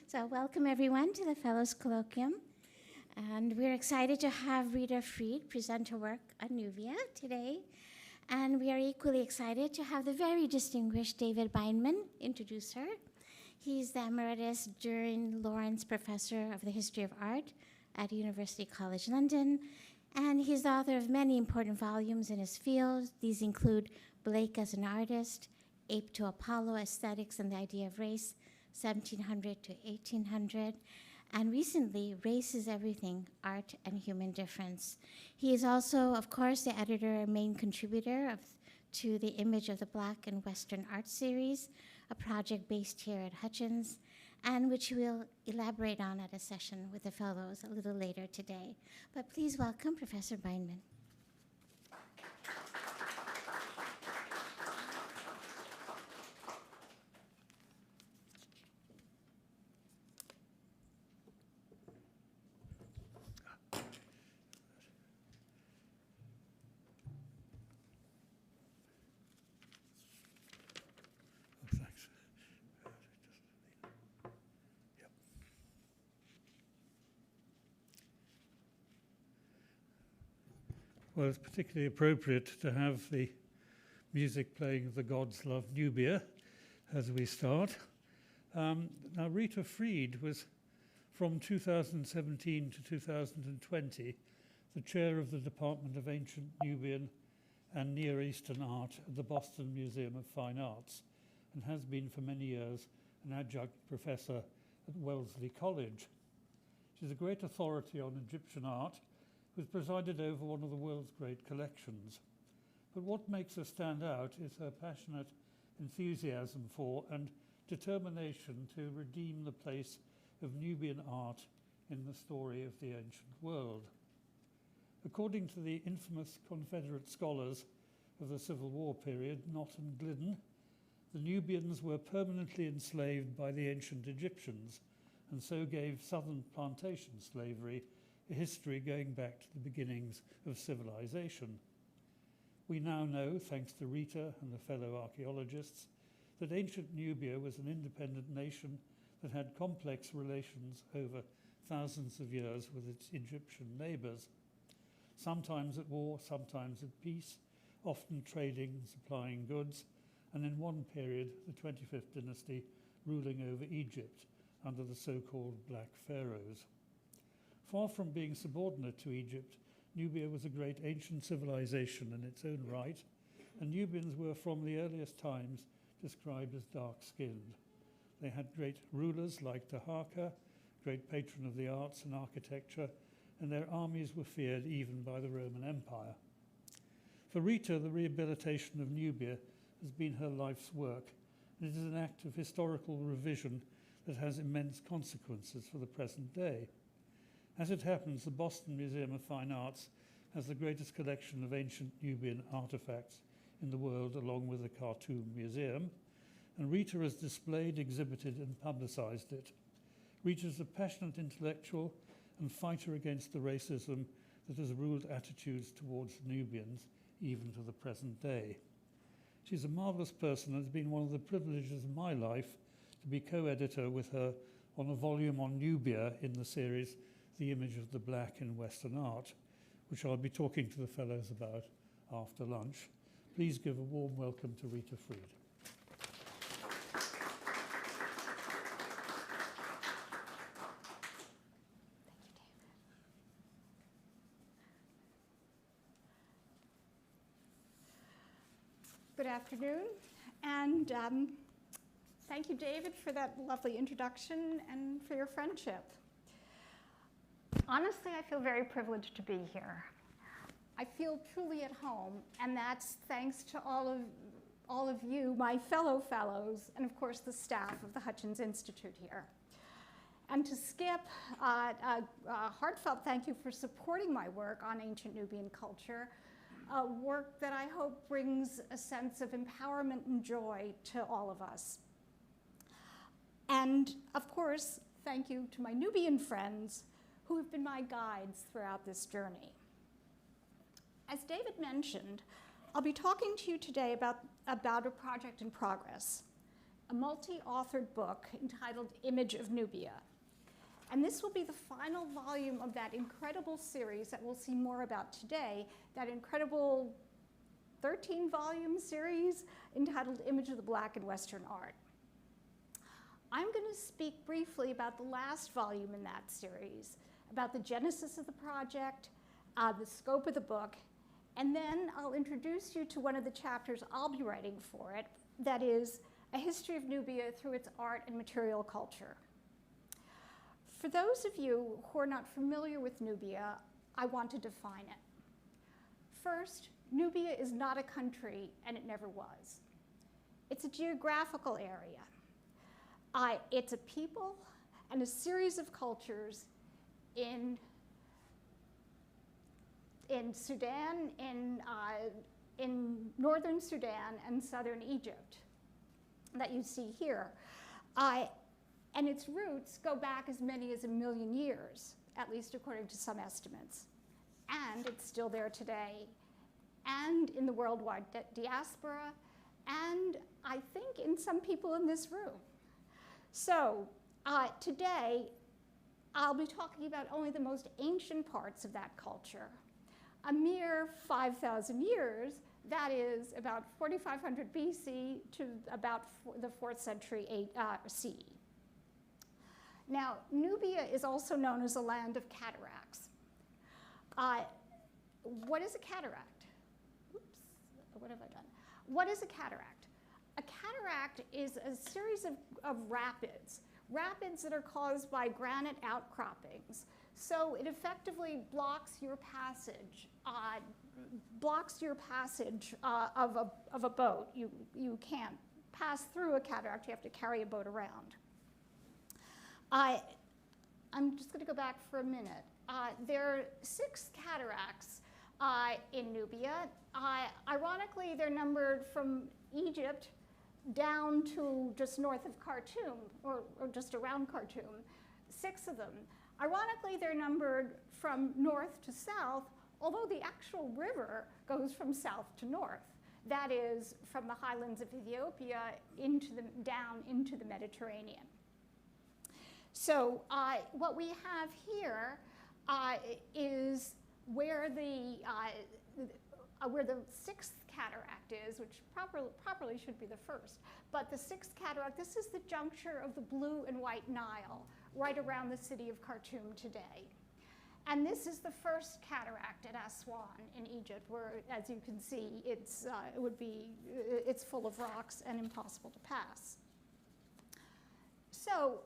So welcome everyone to the Fellows Colloquium. And we're excited to have Rita Freed present her work on Nubia today. And we are equally excited to have the very distinguished David Beinman introduce her. He's the Emeritus Durin Lawrence Professor of the History of Art at University College London. And he's the author of many important volumes in his field. These include Blake as an Artist, Ape to Apollo, Aesthetics and the Idea of Race, 1700 to 1800, and recently, Race is Everything, Art and Human Difference. He is also, of course, the editor and main contributor to the Image of the Black and Western Art series, a project based here at Hutchins, and which we'll elaborate on at a session with the fellows a little later today. But please welcome Professor Beinman. Well, it's particularly appropriate to have the music playing The Gods Love Nubia as we start. Now, Rita Freed was, from 2017 to 2020, the chair of the Department of Ancient Nubian and Near Eastern Art at the Boston Museum of Fine Arts, and has been for many years an adjunct professor at Wellesley College. She's a great authority on Egyptian art, who's presided over one of the world's great collections. But what makes her stand out is her passionate enthusiasm for and determination to redeem the place of Nubian art in the story of the ancient world. According to the infamous Confederate scholars of the Civil War period, Knott and Glidden, the Nubians were permanently enslaved by the ancient Egyptians, and so gave southern plantation slavery a history going back to the beginnings of civilization. We now know, thanks to Rita and the fellow archaeologists, that ancient Nubia was an independent nation that had complex relations over thousands of years with its Egyptian neighbors, sometimes at war, sometimes at peace, often trading and supplying goods, and in one period, the 25th dynasty, ruling over Egypt under the so-called Black Pharaohs. Far from being subordinate to Egypt, Nubia was a great ancient civilization in its own right, and Nubians were from the earliest times described as dark-skinned. They had great rulers like Taharqa, great patron of the arts and architecture, and their armies were feared even by the Roman Empire. For Rita, the rehabilitation of Nubia has been her life's work, and it is an act of historical revision that has immense consequences for the present day. As it happens, the Boston Museum of Fine Arts has the greatest collection of ancient Nubian artifacts in the world, along with the Khartoum Museum, and Rita has displayed, exhibited, and publicized it. Rita is a passionate intellectual and fighter against the racism that has ruled attitudes towards Nubians, even to the present day. She's a marvelous person, and it's been one of the privileges of my life to be co-editor with her on a volume on Nubia in the series The Image of the Black in Western Art, which I'll be talking to the fellows about after lunch. Please give a warm welcome to Rita Freed. Good afternoon, and thank you, David, for that lovely introduction and for your friendship. Honestly, I feel very privileged to be here. I feel truly at home, and that's thanks to all of you, my fellow fellows, and of course the staff of the Hutchins Institute here. And to Skip, a heartfelt thank you for supporting my work on ancient Nubian culture, a work that I hope brings a sense of empowerment and joy to all of us. And of course, thank you to my Nubian friends who have been my guides throughout this journey. As David mentioned, I'll be talking to you today about a project in progress, a multi-authored book entitled Image of Nubia. And this will be the final volume of that incredible series that we'll see more about today, that incredible 13-volume series entitled Image of the Black in Western Art. I'm going to speak briefly about the last volume in that series, about the genesis of the project, the scope of the book, and then I'll introduce you to one of the chapters I'll be writing for it, that is A History of Nubia Through Its Art and Material Culture. For those of you who are not familiar with Nubia, I want to define it. First, Nubia is not a country, and it never was. It's a geographical area. It's a people and a series of cultures in Sudan, in northern Sudan and southern Egypt that you see here. And its roots go back as many as 1 million years, at least according to some estimates. And it's still there today, and in the worldwide diaspora, and I think in some people in this room. So today, I'll be talking about only the most ancient parts of that culture. A mere 5,000 years, that is about 4,500 BC to about the 4th century CE. Now, Nubia is also known as a land of cataracts. What is a cataract? Oops, what have I done? What is a cataract? A cataract is a series of rapids that are caused by granite outcroppings. So it effectively blocks your passage of a boat. You can't pass through a cataract, you have to carry a boat around. I'm just going to go back for a minute. There are 6 cataracts in Nubia. Ironically, they're numbered from Egypt down to just north of Khartoum, or just around Khartoum, 6 of them. Ironically, they're numbered from north to south, although the actual river goes from south to north. That is, from the highlands of Ethiopia down into the Mediterranean. So what we have here is where the 6th cataract is, which properly should be the 1st. But the 6th cataract, this is the juncture of the Blue and White Nile, right around the city of Khartoum today. And this is the 1st cataract at Aswan in Egypt, where, as you can see, it's full of rocks and impossible to pass. So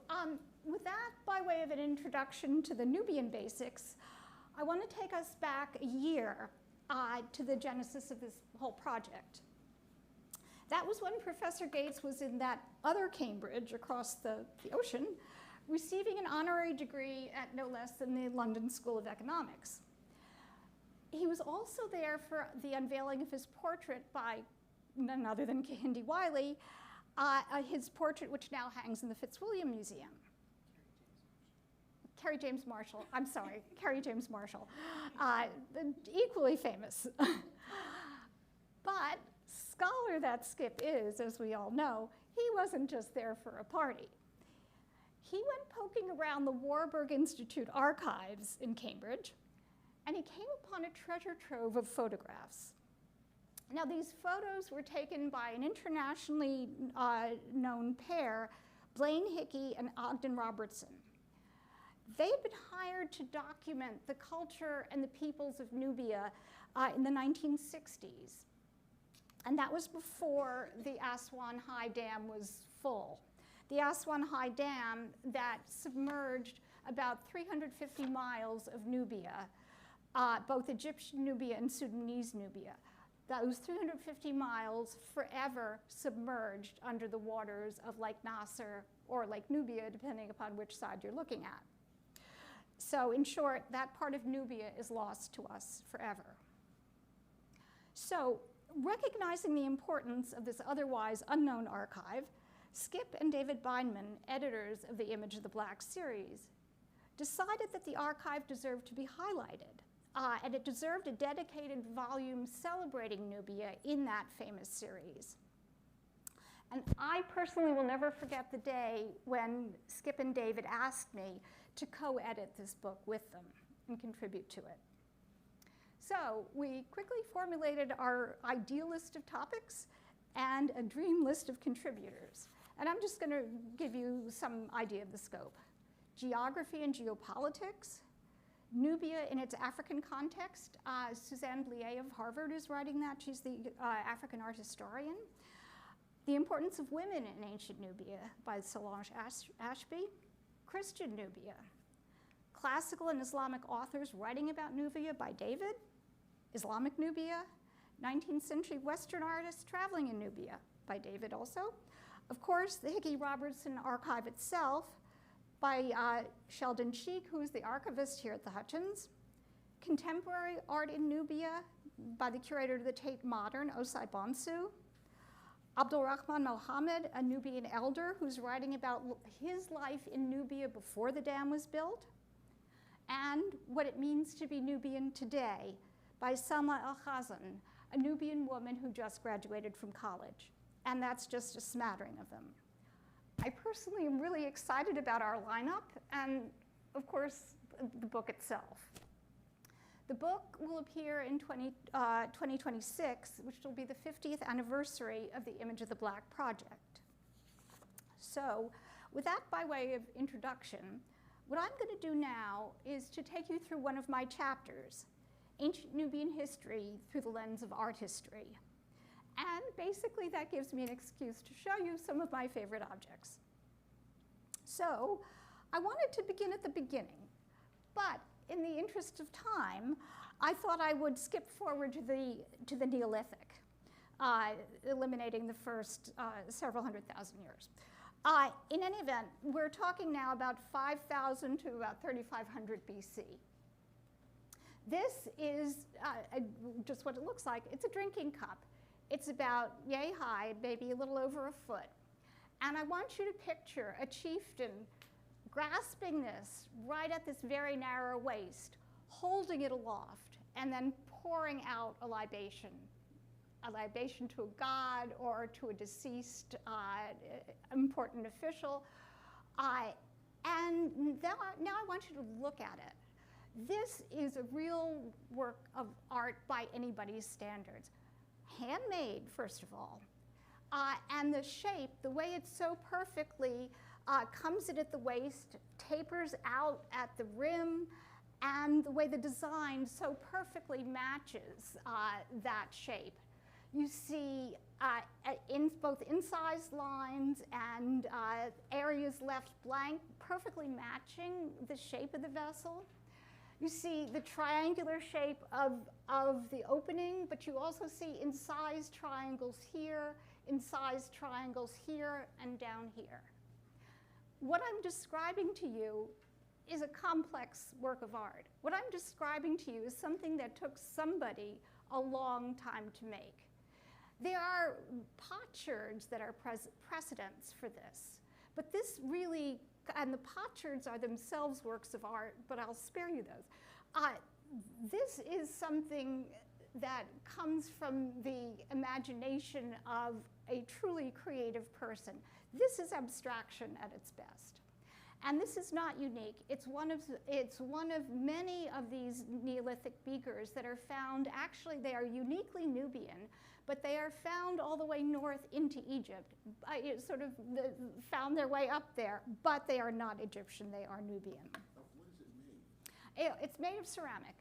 with that, by way of an introduction to the Nubian basics, I want to take us back a year to the genesis of this whole project. That was when Professor Gates was in that other Cambridge across the ocean, receiving an honorary degree at no less than the London School of Economics. He was also there for the unveiling of his portrait by none other than Kehinde Wiley, his portrait which now hangs in the Fitzwilliam Museum. Kerry James Marshall, I'm sorry, Kerry James Marshall, equally famous. But scholar that Skip is, as we all know, he wasn't just there for a party. He went poking around the Warburg Institute archives in Cambridge, and he came upon a treasure trove of photographs. Now, these photos were taken by an internationally known pair, Blaine Hickey and Ogden Robertson. They had been hired to document the culture and the peoples of Nubia in the 1960s. And that was before the Aswan High Dam was full. The Aswan High Dam that submerged about 350 miles of Nubia, both Egyptian Nubia and Sudanese Nubia. Those 350 miles forever submerged under the waters of Lake Nasser or Lake Nubia, depending upon which side you're looking at. So in short, that part of Nubia is lost to us forever. So recognizing the importance of this otherwise unknown archive, Skip and David Beinman, editors of the Image of the Black series, decided that the archive deserved to be highlighted, and it deserved a dedicated volume celebrating Nubia in that famous series. And I personally will never forget the day when Skip and David asked me to co-edit this book with them and contribute to it. So we quickly formulated our ideal list of topics and a dream list of contributors. And I'm just going to give you some idea of the scope. Geography and geopolitics, Nubia in its African context. Suzanne Blier of Harvard is writing that. She's the African art historian. The Importance of Women in Ancient Nubia by Solange Ashby. Christian Nubia. Classical and Islamic authors writing about Nubia by David. Islamic Nubia. 19th century Western artists traveling in Nubia by David also. Of course, the Hickey Robertson archive itself by Sheldon Cheek, who is the archivist here at the Hutchins. Contemporary Art in Nubia by the curator of the Tate Modern, Osai Bonsu. Abdul Rahman Mohammed, a Nubian elder who's writing about his life in Nubia before the dam was built. And What It Means to be Nubian Today by Salma El-Khazan, a Nubian woman who just graduated from college. And that's just a smattering of them. I personally am really excited about our lineup and, of course, the book itself. The book will appear in 2026, which will be the 50th anniversary of the Image of the Black project. So with that by way of introduction, what I'm going to do now is to take you through one of my chapters, Ancient Nubian History through the Lens of Art History. And basically that gives me an excuse to show you some of my favorite objects. So I wanted to begin at the beginning, but in the interest of time, I thought I would skip forward to the Neolithic, eliminating the first several 100,000 years. In any event, we're talking now about 5,000 to about 3,500 BC. This is just what it looks like. It's a drinking cup. It's about yay high, maybe a little over a foot. And I want you to picture a chieftain grasping this right at this very narrow waist, holding it aloft, and then pouring out a libation to a god or to a deceased important official. And now I want you to look at it. This is a real work of art by anybody's standards. Handmade, first of all. And the shape, the way it's so perfectly comes in at the waist, tapers out at the rim, and the way the design so perfectly matches that shape. You see both incised lines and areas left blank, perfectly matching the shape of the vessel. You see the triangular shape of the opening, but you also see incised triangles here, incised triangles here, and down here. What I'm describing to you is a complex work of art. What I'm describing to you is something that took somebody a long time to make. There are potsherds that are precedents for this, but this really, and the potsherds are themselves works of art, but I'll spare you those. This is something that comes from the imagination of a truly creative person. This is abstraction at its best. And this is not unique. It's one of many of these Neolithic beakers that are found, actually they are uniquely Nubian, but they are found all the way north into Egypt. Found their way up there, but they are not Egyptian, they are Nubian. What is it made? It's made of ceramic,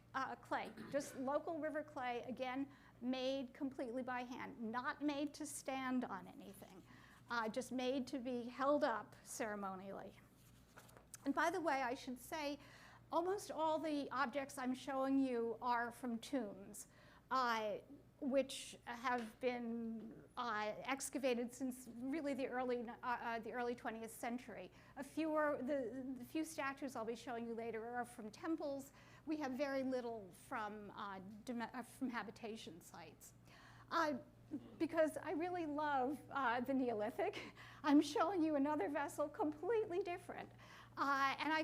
clay, just local river clay, again, made completely by hand, not made to stand on anything, just made to be held up ceremonially. And by the way, I should say, almost all the objects I'm showing you are from tombs, which have been excavated since really the early 20th century. The few statues I'll be showing you later are from temples. We have very little from habitation sites. Because I really love the Neolithic, I'm showing you another vessel completely different. And I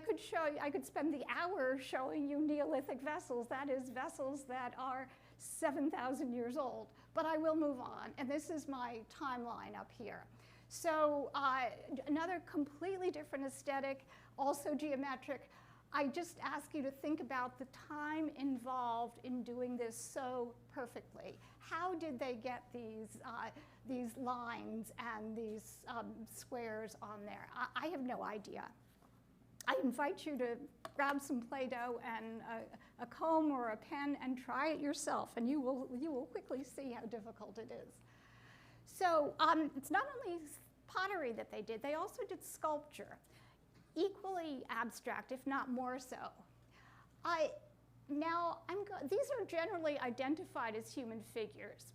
could spend the hour showing you Neolithic vessels, that is, vessels that are 7,000 years old. But I will move on, and this is my timeline up here. So another completely different aesthetic, also geometric. I just ask you to think about the time involved in doing this so perfectly. How did they get these lines and these squares on there? I have no idea. I invite you to grab some Play-Doh and a comb or a pen and try it yourself, and you will quickly see how difficult it is. So it's not only pottery that they did, they also did sculpture, equally abstract, if not more so. These are generally identified as human figures.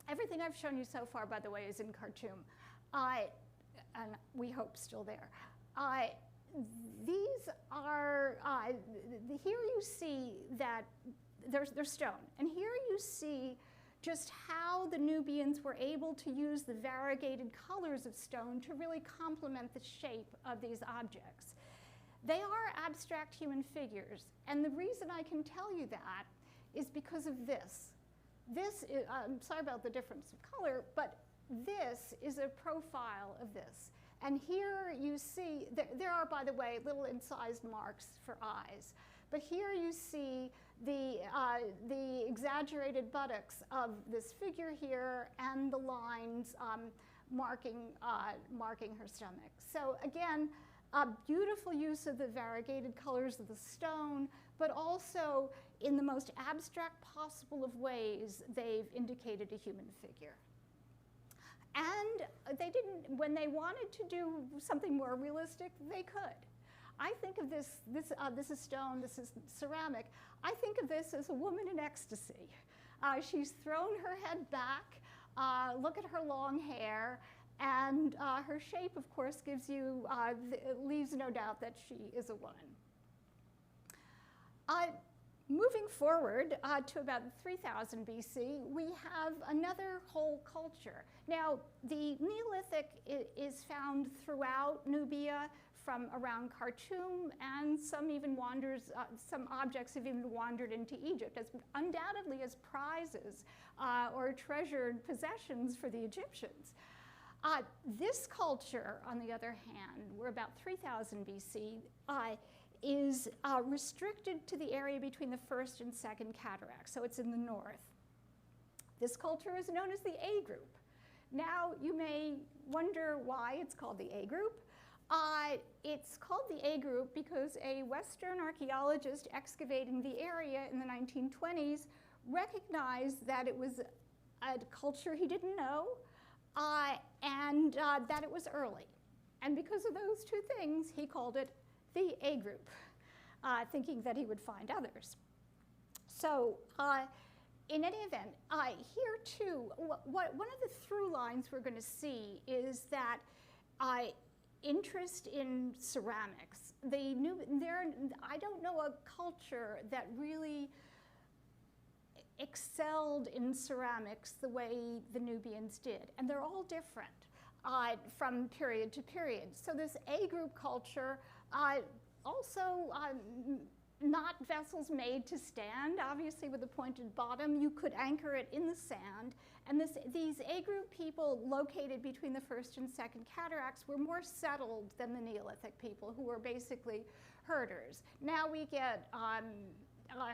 Everything I've shown you so far, by the way, is in Khartoum, and we hope still there. These are, here you see that they're stone, and here you see just how the Nubians were able to use the variegated colors of stone to really complement the shape of these objects. They are abstract human figures, and the reason I can tell you that is because of this. This is, I'm sorry about the difference of color, but this is a profile of this. And here you see, there are, by the way, little incised marks for eyes. But here you see the exaggerated buttocks of this figure here and the lines marking her stomach. So again, a beautiful use of the variegated colors of the stone, but also in the most abstract possible of ways, they've indicated a human figure. And they didn't, when they wanted to do something more realistic, they could. I think of this is stone, this is ceramic. I think of this as a woman in ecstasy. She's thrown her head back, look at her long hair, and her shape, of course, gives you, leaves no doubt that she is a woman. Moving forward to about 3000 BC, we have another whole culture. Now, the Neolithic is found throughout Nubia, from around Khartoum, and some even wanders, some objects have even wandered into Egypt, undoubtedly as prizes or treasured possessions for the Egyptians. This culture, on the other hand, we're about 3000 BC, is restricted to the area between the first and second cataracts, so it's in the north. This culture is known as the A group. Now, you may wonder why it's called the A group. It's called the A group because a Western archaeologist excavating the area in the 1920s recognized that it was a culture he didn't know and that it was early. And because of those two things, he called it the A group, thinking that he would find others. So in any event, here too, one of the through lines we're going to see is that interest in ceramics. I don't know a culture that really excelled in ceramics the way the Nubians did, and they're all different from period to period. So this A group culture, also not vessels made to stand, obviously with a pointed bottom. You could anchor it in the sand. And these A group people located between the first and second cataracts were more settled than the Neolithic people, who were basically herders. Now we get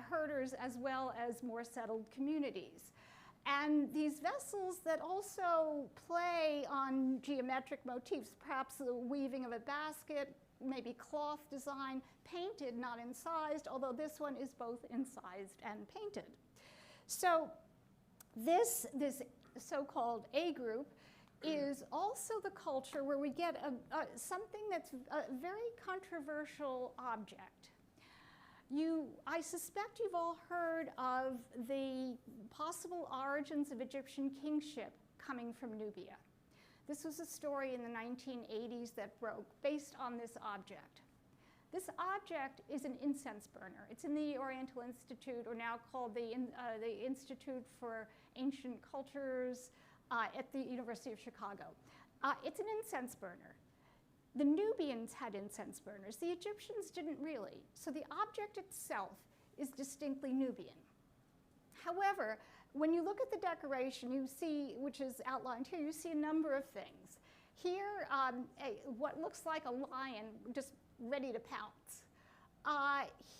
herders as well as more settled communities. And these vessels that also play on geometric motifs, perhaps the weaving of a basket, maybe cloth design, painted, not incised, although this one is both incised and painted. So this so-called A group is also the culture where we get something that's a very controversial object. I suspect you've all heard of the possible origins of Egyptian kingship coming from Nubia. This was a story in the 1980s that broke based on this object. This object is an incense burner. It's in the Oriental Institute, or now called the Institute for Ancient Cultures at the University of Chicago. It's an incense burner. The Nubians had incense burners. The Egyptians didn't really. So the object itself is distinctly Nubian. However, when you look at the decoration, you see, which is outlined here, you see a number of things. Here, what looks like a lion just ready to pounce.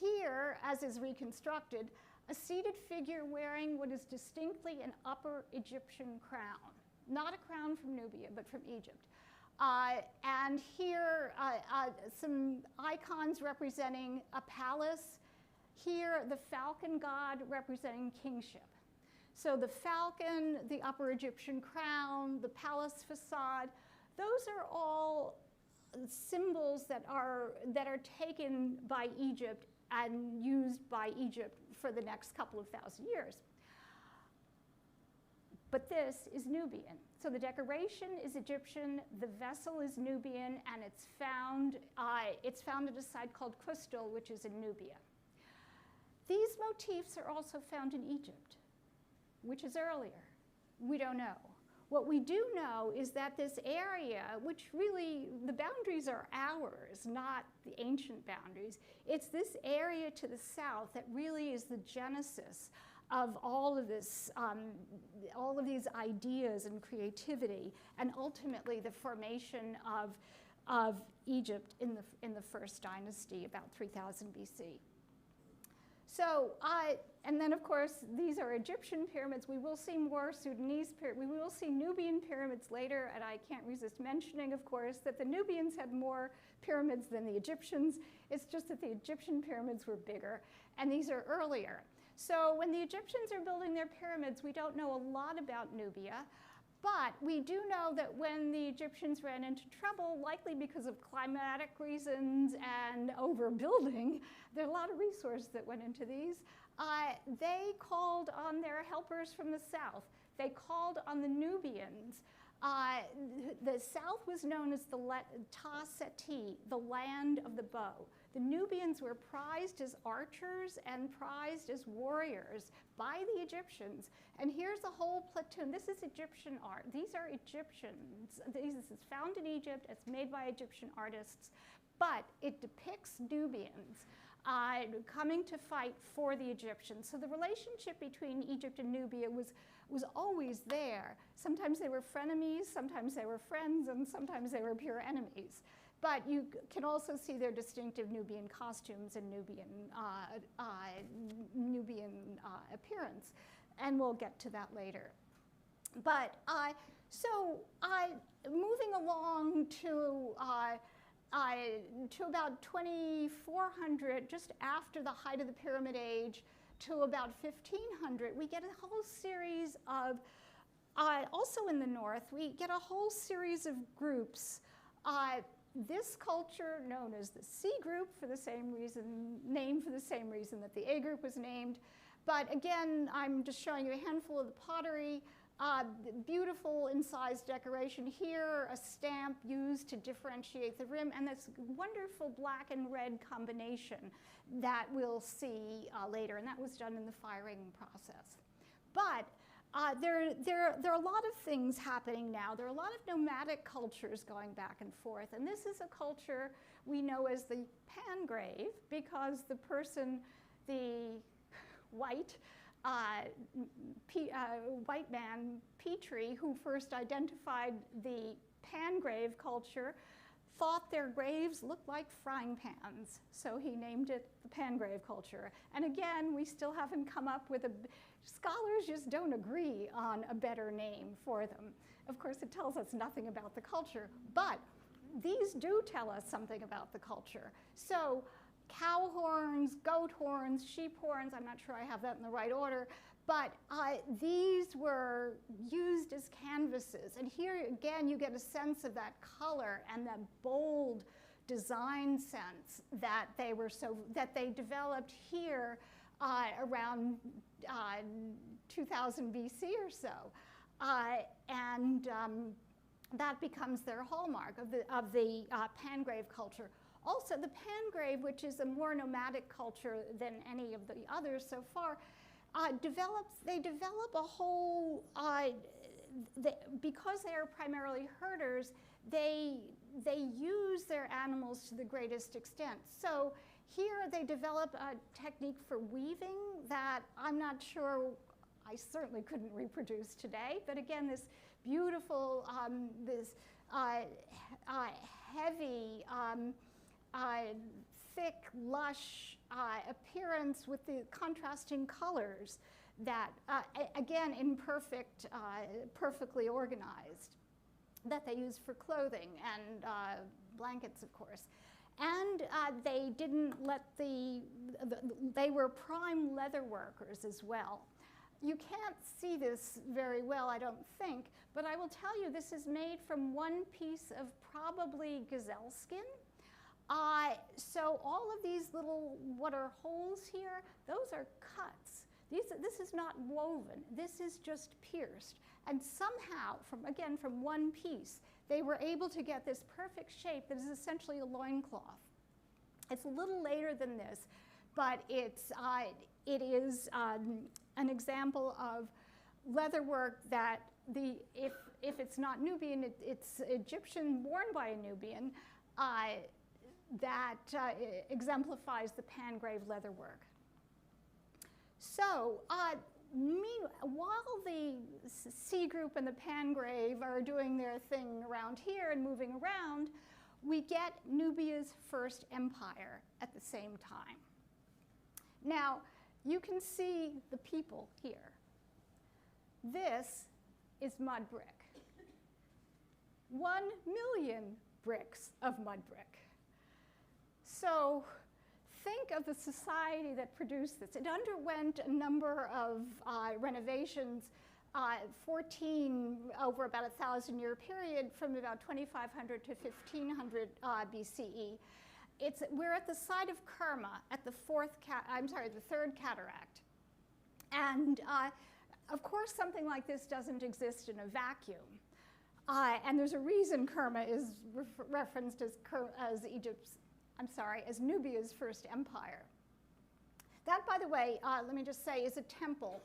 Here, as is reconstructed, a seated figure wearing what is distinctly an Upper Egyptian crown. Not a crown from Nubia, but from Egypt. And here, some icons representing a palace. Here, the falcon god representing kingship. So the falcon, the Upper Egyptian crown, the palace facade, those are all symbols that are taken by Egypt and used by Egypt for the next couple of thousand years. But this is Nubian. So the decoration is Egyptian, the vessel is Nubian, and it's found at a site called Kustal, which is in Nubia. These motifs are also found in Egypt, which is earlier. We don't know. What we do know is that this area, which really, the boundaries are ours, not the ancient boundaries. It's this area to the south that really is the genesis of all of this, all of these ideas and creativity, and ultimately the formation of Egypt in the first dynasty, about 3000 BC. So, and then of course, these are Egyptian pyramids. We will see more Sudanese pyramids. We will see Nubian pyramids later, and I can't resist mentioning, of course, that the Nubians had more pyramids than the Egyptians. It's just that the Egyptian pyramids were bigger, and these are earlier. So when the Egyptians are building their pyramids, we don't know a lot about Nubia, but we do know that when the Egyptians ran into trouble, likely because of climatic reasons and overbuilding, there are a lot of resources that went into these, they called on their helpers from the south. They called on the Nubians. The south was known as the Ta Seti, the land of the bow. The Nubians were prized as archers and prized as warriors by the Egyptians. And here's a whole platoon. This is Egyptian art. These are Egyptians. This is found in Egypt. It's made by Egyptian artists. But it depicts Nubians coming to fight for the Egyptians. So the relationship between Egypt and Nubia was always there. Sometimes they were frenemies, sometimes they were friends, and sometimes they were pure enemies. But you can also see their distinctive Nubian costumes and Nubian appearance, and we'll get to that later. But moving along to about 2400, just after the height of the Pyramid Age, to about 1500, we get a whole series of, also in the north, we get a whole series of groups. This culture, known as the C group for the same reason, named for the same reason that the A group was named. But again, I'm just showing you a handful of the pottery. Beautiful incised decoration here, a stamp used to differentiate the rim, and this wonderful black and red combination that we'll see later, and that was done in the firing process. But there are a lot of things happening now. There are a lot of nomadic cultures going back and forth, and this is a culture we know as the Pangrave, because the person, the white man, Petrie, who first identified the Pangrave culture, thought their graves looked like frying pans, so he named it the Pangrave culture. And again, we still haven't come up with scholars just don't agree on a better name for them. Of course, it tells us nothing about the culture, but these do tell us something about the culture. So cow horns, goat horns, sheep horns, I'm not sure I have that in the right order, but these were used as canvases. And here again, you get a sense of that color and that bold design sense that they developed here around 2000 BC or so. That becomes their hallmark of the Pangrave culture. Also, the Pangrave, which is a more nomadic culture than any of the others so far, they develop a whole, because they are primarily herders, they use their animals to the greatest extent. So here they develop a technique for weaving that I'm not sure, I certainly couldn't reproduce today, but again, this beautiful, heavy, thick, lush appearance with the contrasting colors that, again, imperfect, perfectly organized, that they use for clothing and blankets, of course. And they didn't let they were prime leather workers as well. You can't see this very well, I don't think, but I will tell you this is made from one piece of probably gazelle skin. So all of these little, what are holes here, those are cuts. This is not woven, this is just pierced. And somehow, from one piece, they were able to get this perfect shape that is essentially a loincloth. It's a little later than this, but it is an example of leatherwork that if it's not Nubian, it's Egyptian born by a Nubian, that exemplifies the Pangrave leatherwork. So, while the C group and the Pangrave are doing their thing around here and moving around, we get Nubia's first empire at the same time. Now, you can see the people here. This is mud brick. 1 million bricks of mud brick. So think of the society that produced this. It underwent a number of renovations, 14 over about a 1,000-year period from about 2500 to 1500 BCE. We're at the site of Kerma at the third cataract. And of course, something like this doesn't exist in a vacuum. And there's a reason Kerma is referenced as Nubia's first empire. That, by the way, let me just say, is a temple.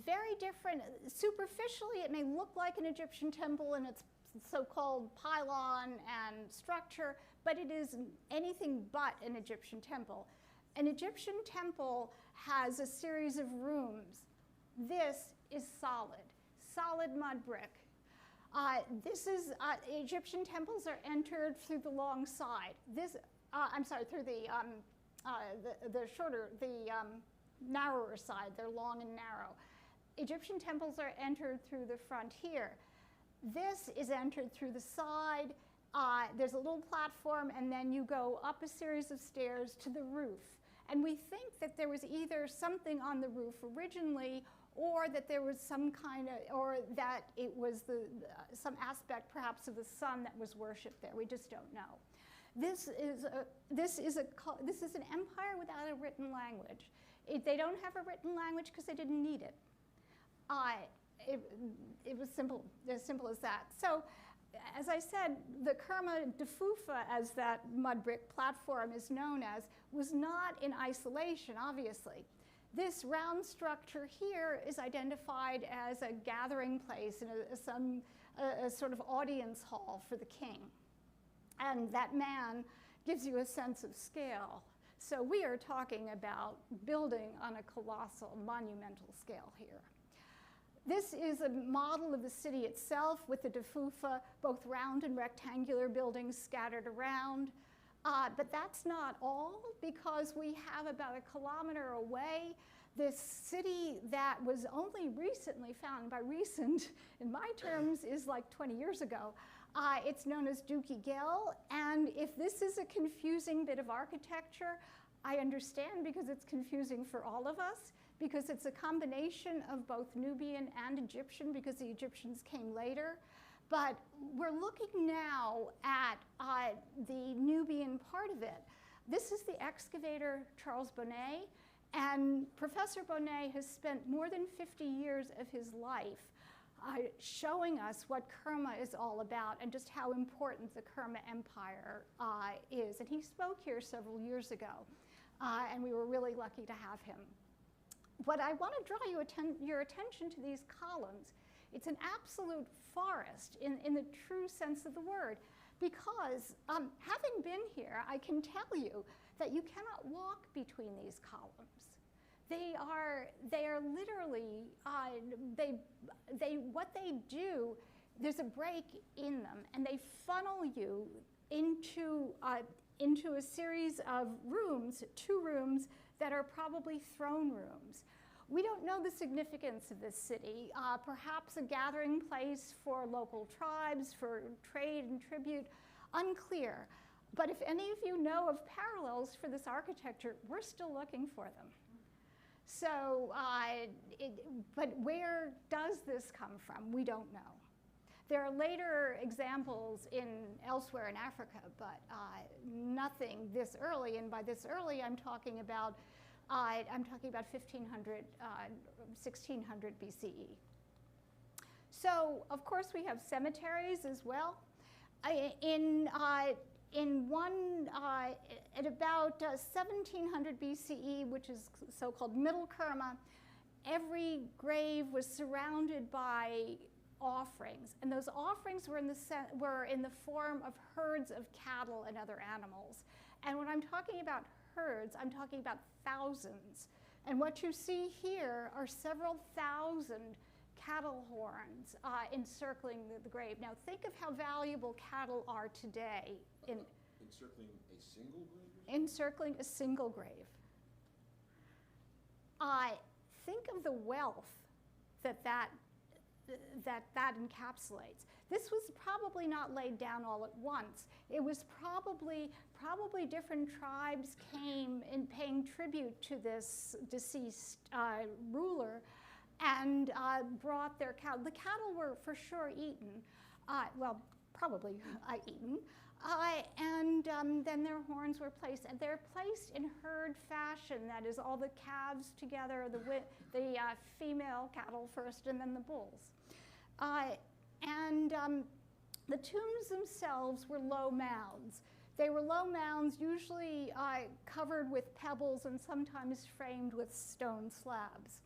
Very different. Superficially, it may look like an Egyptian temple in its so-called pylon and structure, but it is anything but an Egyptian temple. An Egyptian temple has a series of rooms. This is solid mud brick. Egyptian temples are entered through the long side. Through the narrower side. They're long and narrow. Egyptian temples are entered through the front here. This is entered through the side. There's a little platform, and then you go up a series of stairs to the roof. And we think that there was either something on the roof originally, or that there was some kind of, or that it was some aspect perhaps of the sun that was worshipped there. We just don't know. This is an empire without a written language. They don't have a written language because they didn't need it. It was as simple as that. So, as I said, the Kerma Defufa, as that mud brick platform is known as, was not in isolation, obviously. This round structure here is identified as a gathering place and a sort of audience hall for the king. And that man gives you a sense of scale. So we are talking about building on a colossal, monumental scale here. This is a model of the city itself with the Defufa, both round and rectangular buildings scattered around. But that's not all, because we have about 1 kilometer away this city that was only recently found. By recent, in my terms, is like 20 years ago. It's known as Duki Gel, and if this is a confusing bit of architecture, I understand, because it's confusing for all of us, because it's a combination of both Nubian and Egyptian, because the Egyptians came later. But we're looking now at the Nubian part of it. This is the excavator Charles Bonnet, and Professor Bonnet has spent more than 50 years of his life showing us what Kerma is all about and just how important the Kerma Empire is. And he spoke here several years ago, and we were really lucky to have him. But I want to draw your attention to these columns. It's an absolute forest in the true sense of the word, because having been here, I can tell you that you cannot walk between these columns. They are literally, what they do there's a break in them, and they funnel you into a series of rooms, 2 rooms that are probably throne rooms. We don't know the significance of this city. Perhaps a gathering place for local tribes, for trade and tribute, unclear. But if any of you know of parallels for this architecture, we're still looking for them. So, but where does this come from? We don't know. There are later examples elsewhere in Africa, but nothing this early. And by this early, I'm talking about 1500, 1600 BCE. So, of course, we have cemeteries as well. At about 1700 BCE, which is so-called Middle Kerma, every grave was surrounded by offerings, and those offerings were in the form of herds of cattle and other animals. And when I'm talking about herds, I'm talking about thousands. And what you see here are several thousand cattle horns encircling the grave. Now think of how valuable cattle are today. Encircling a single grave? Encircling a single grave. Think of the wealth that encapsulates. This was probably not laid down all at once. It was probably different tribes came in paying tribute to this deceased ruler and brought their cattle. The cattle were for sure eaten, well, probably eaten, and then their horns were placed, and they're placed in herd fashion. That is, all the calves together, the female cattle first, and then the bulls. The tombs themselves were low mounds. They were low mounds, usually covered with pebbles and sometimes framed with stone slabs.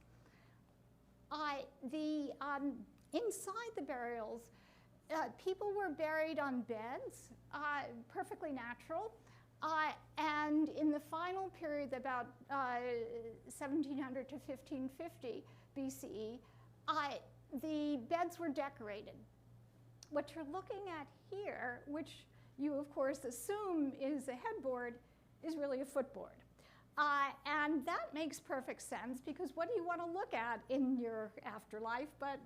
Inside the burials, people were buried on beds, perfectly natural. And in the final period, about 1700 to 1550 BCE, the beds were decorated. What you're looking at here, which you of course assume is a headboard, is really a footboard. And that makes perfect sense, because what do you want to look at in your afterlife but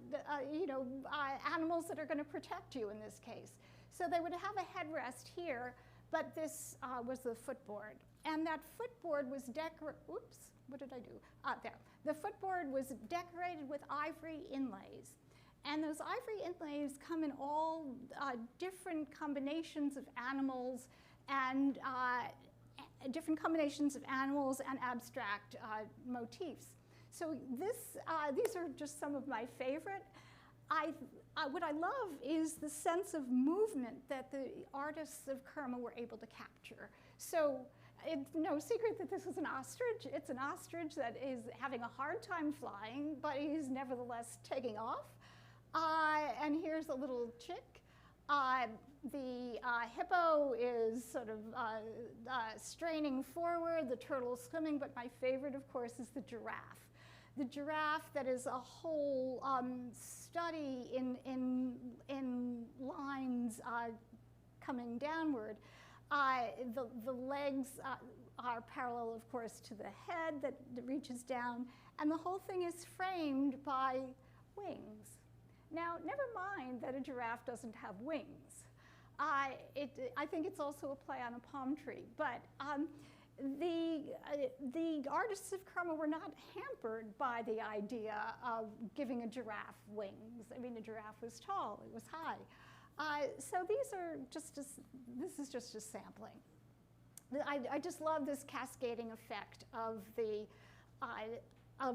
animals that are going to protect you in this case. So they would have a headrest here, but this was the footboard. And that footboard was decorated, oops, what did I do? There. The footboard was decorated with ivory inlays. And those ivory inlays come in all different combinations of animals and abstract motifs. So these are just some of my favorite. What I love is the sense of movement that the artists of Kerma were able to capture. So it's no secret that this is an ostrich. It's an ostrich that is having a hard time flying, but he's nevertheless taking off. And here's a little chick. The hippo is sort of straining forward, the turtle swimming, but my favorite, of course, is the giraffe. The giraffe that is a whole study in lines coming downward. The legs are parallel, of course, to the head that reaches down, and the whole thing is framed by wings. Now, never mind that a giraffe doesn't have wings. I think it's also a play on a palm tree, but the artists of Kerma were not hampered by the idea of giving a giraffe wings. I mean, a giraffe was tall, it was high. So these are this is just a sampling. I just love this cascading effect of the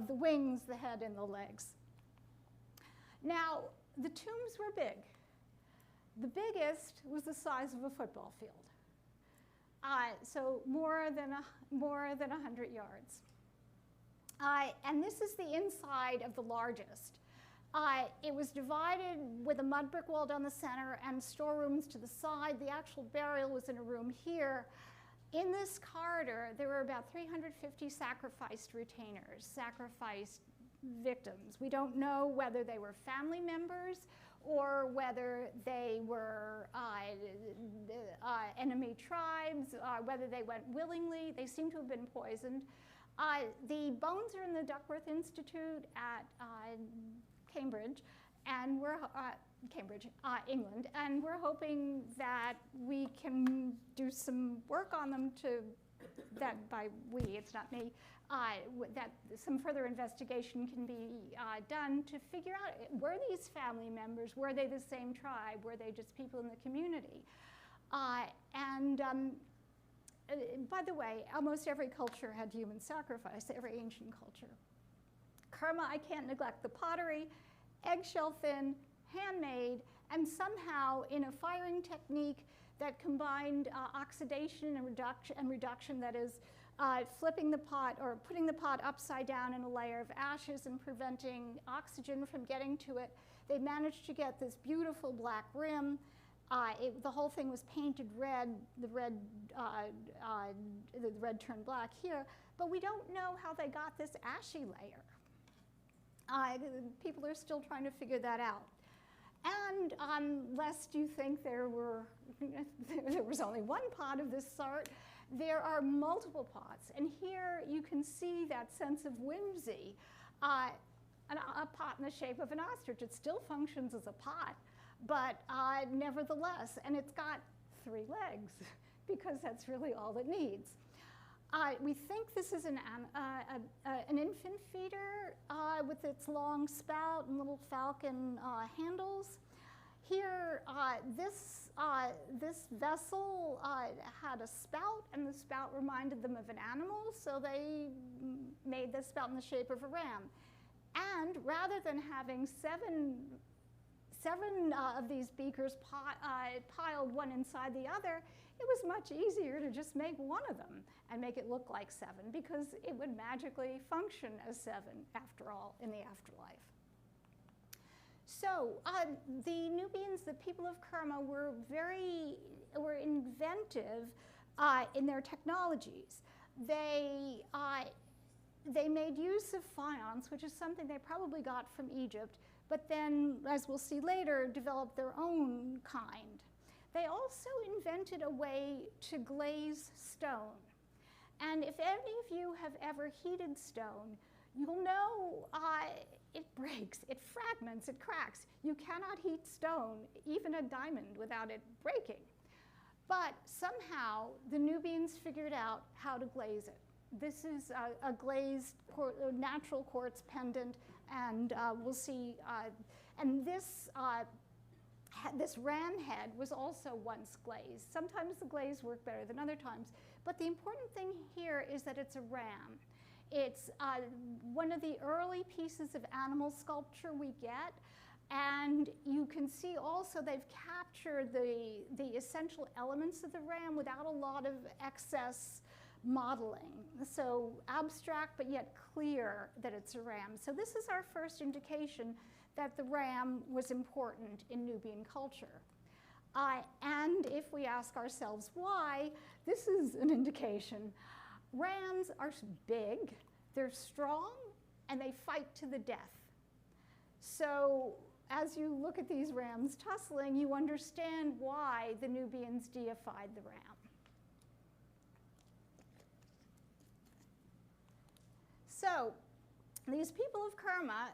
wings, the head, and the legs. Now, the tombs were big. The biggest was the size of a football field. So more than 100 yards. And this is the inside of the largest. It was divided with a mud brick wall down the center and storerooms to the side. The actual burial was in a room here. In this corridor, there were about 350 sacrificed retainers, sacrificed victims. We don't know whether they were family members or whether they were enemy tribes, whether they went willingly. They seem to have been poisoned. The bones are in the Duckworth Institute at Cambridge, and England, and we're hoping that we can do some work on them that by we, it's not me, that some further investigation can be done to figure out, were these family members, were they the same tribe, were they just people in the community? By the way, almost every culture had human sacrifice, every ancient culture. Kerma, I can't neglect the pottery, eggshell thin, handmade, and somehow in a firing technique that combined oxidation and reduction, that is, flipping the pot or putting the pot upside down in a layer of ashes and preventing oxygen from getting to it. They managed to get this beautiful black rim. The whole thing was painted red. The red turned black here, but we don't know how they got this ashy layer. People are still trying to figure that out. And lest you think there was only one pot of this sort, there are multiple pots. And here you can see that sense of whimsy. A pot in the shape of an ostrich. It still functions as a pot, but nevertheless, and it's got 3 legs because that's really all it needs. We think this is an infant feeder with its long spout and little falcon handles. Here, this vessel had a spout, and the spout reminded them of an animal, so they made the spout in the shape of a ram. And rather than having seven of these beakers piled one inside the other, it was much easier to just make one of them and make it look like 7, because it would magically function as 7, after all, in the afterlife. So the Nubians, the people of Kerma, were inventive in their technologies. They made use of faience, which is something they probably got from Egypt, but then, as we'll see later, developed their own kind. They also invented a way to glaze stone. And if any of you have ever heated stone, you'll know it breaks, it fragments, it cracks. You cannot heat stone, even a diamond, without it breaking. But somehow, the Nubians figured out how to glaze it. This is a glazed natural quartz pendant, and we'll see, and this ram head was also once glazed. Sometimes the glaze worked better than other times, but the important thing here is that it's a ram. It's one of the early pieces of animal sculpture we get, and you can see also they've captured the essential elements of the ram without a lot of excess modeling. So abstract, but yet clear that it's a ram. So this is our first indication that the ram was important in Nubian culture. And if we ask ourselves why, this is an indication. Rams are big, they're strong, and they fight to the death. So as you look at these rams tussling, you understand why the Nubians deified the ram. So these people of Kerma,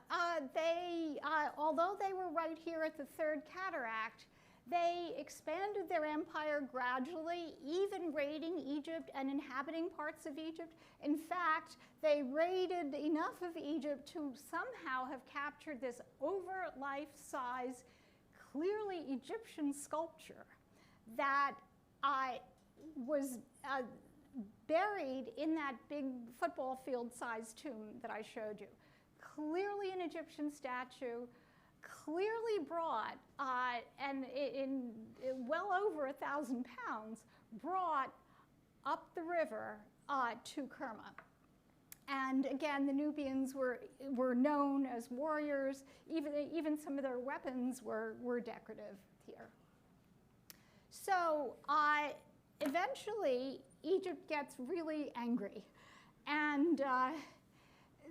although they were right here at the Third Cataract, they expanded their empire gradually, even raiding Egypt and inhabiting parts of Egypt. In fact, they raided enough of Egypt to somehow have captured this over-life-size, clearly Egyptian sculpture that was buried in that big football field-sized tomb that I showed you. Clearly an Egyptian statue, clearly brought, and in well over 1,000 pounds, brought up the river to Kerma. And again, the Nubians were known as warriors. Even some of their weapons were decorative here. So eventually, Egypt gets really angry. And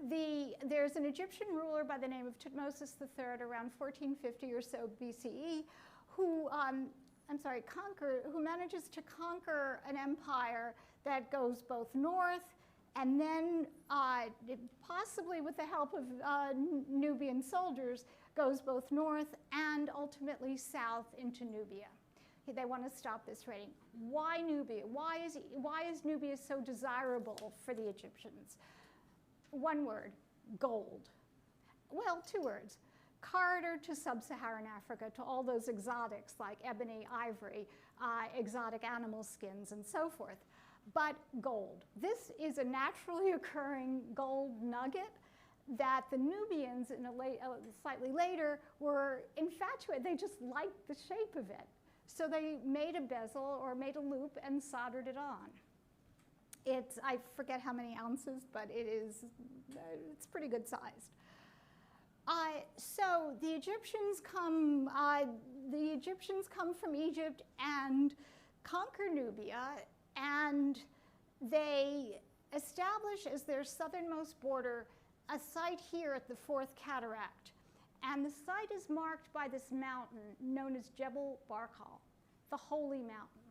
there's an Egyptian ruler by the name of Thutmose III around 1450 or so BCE who, who manages to conquer an empire that goes both north and then, possibly with the help of Nubian soldiers, goes both north and ultimately south into Nubia. They want to stop this raiding. Why Nubia? Why is Nubia so desirable for the Egyptians? One word, gold. Well, two words. Corridor to sub-Saharan Africa, to all those exotics like ebony, ivory, exotic animal skins, and so forth. But gold. This is a naturally occurring gold nugget that the Nubians, slightly later, were infatuated. They just liked the shape of it. So they made a bezel or made a loop and soldered it on. I forget how many ounces, but it's pretty good sized. So the Egyptians come from Egypt and conquer Nubia, and they establish as their southernmost border a site here at the Fourth Cataract. And the site is marked by this mountain known as Jebel Barkal, the Holy Mountain.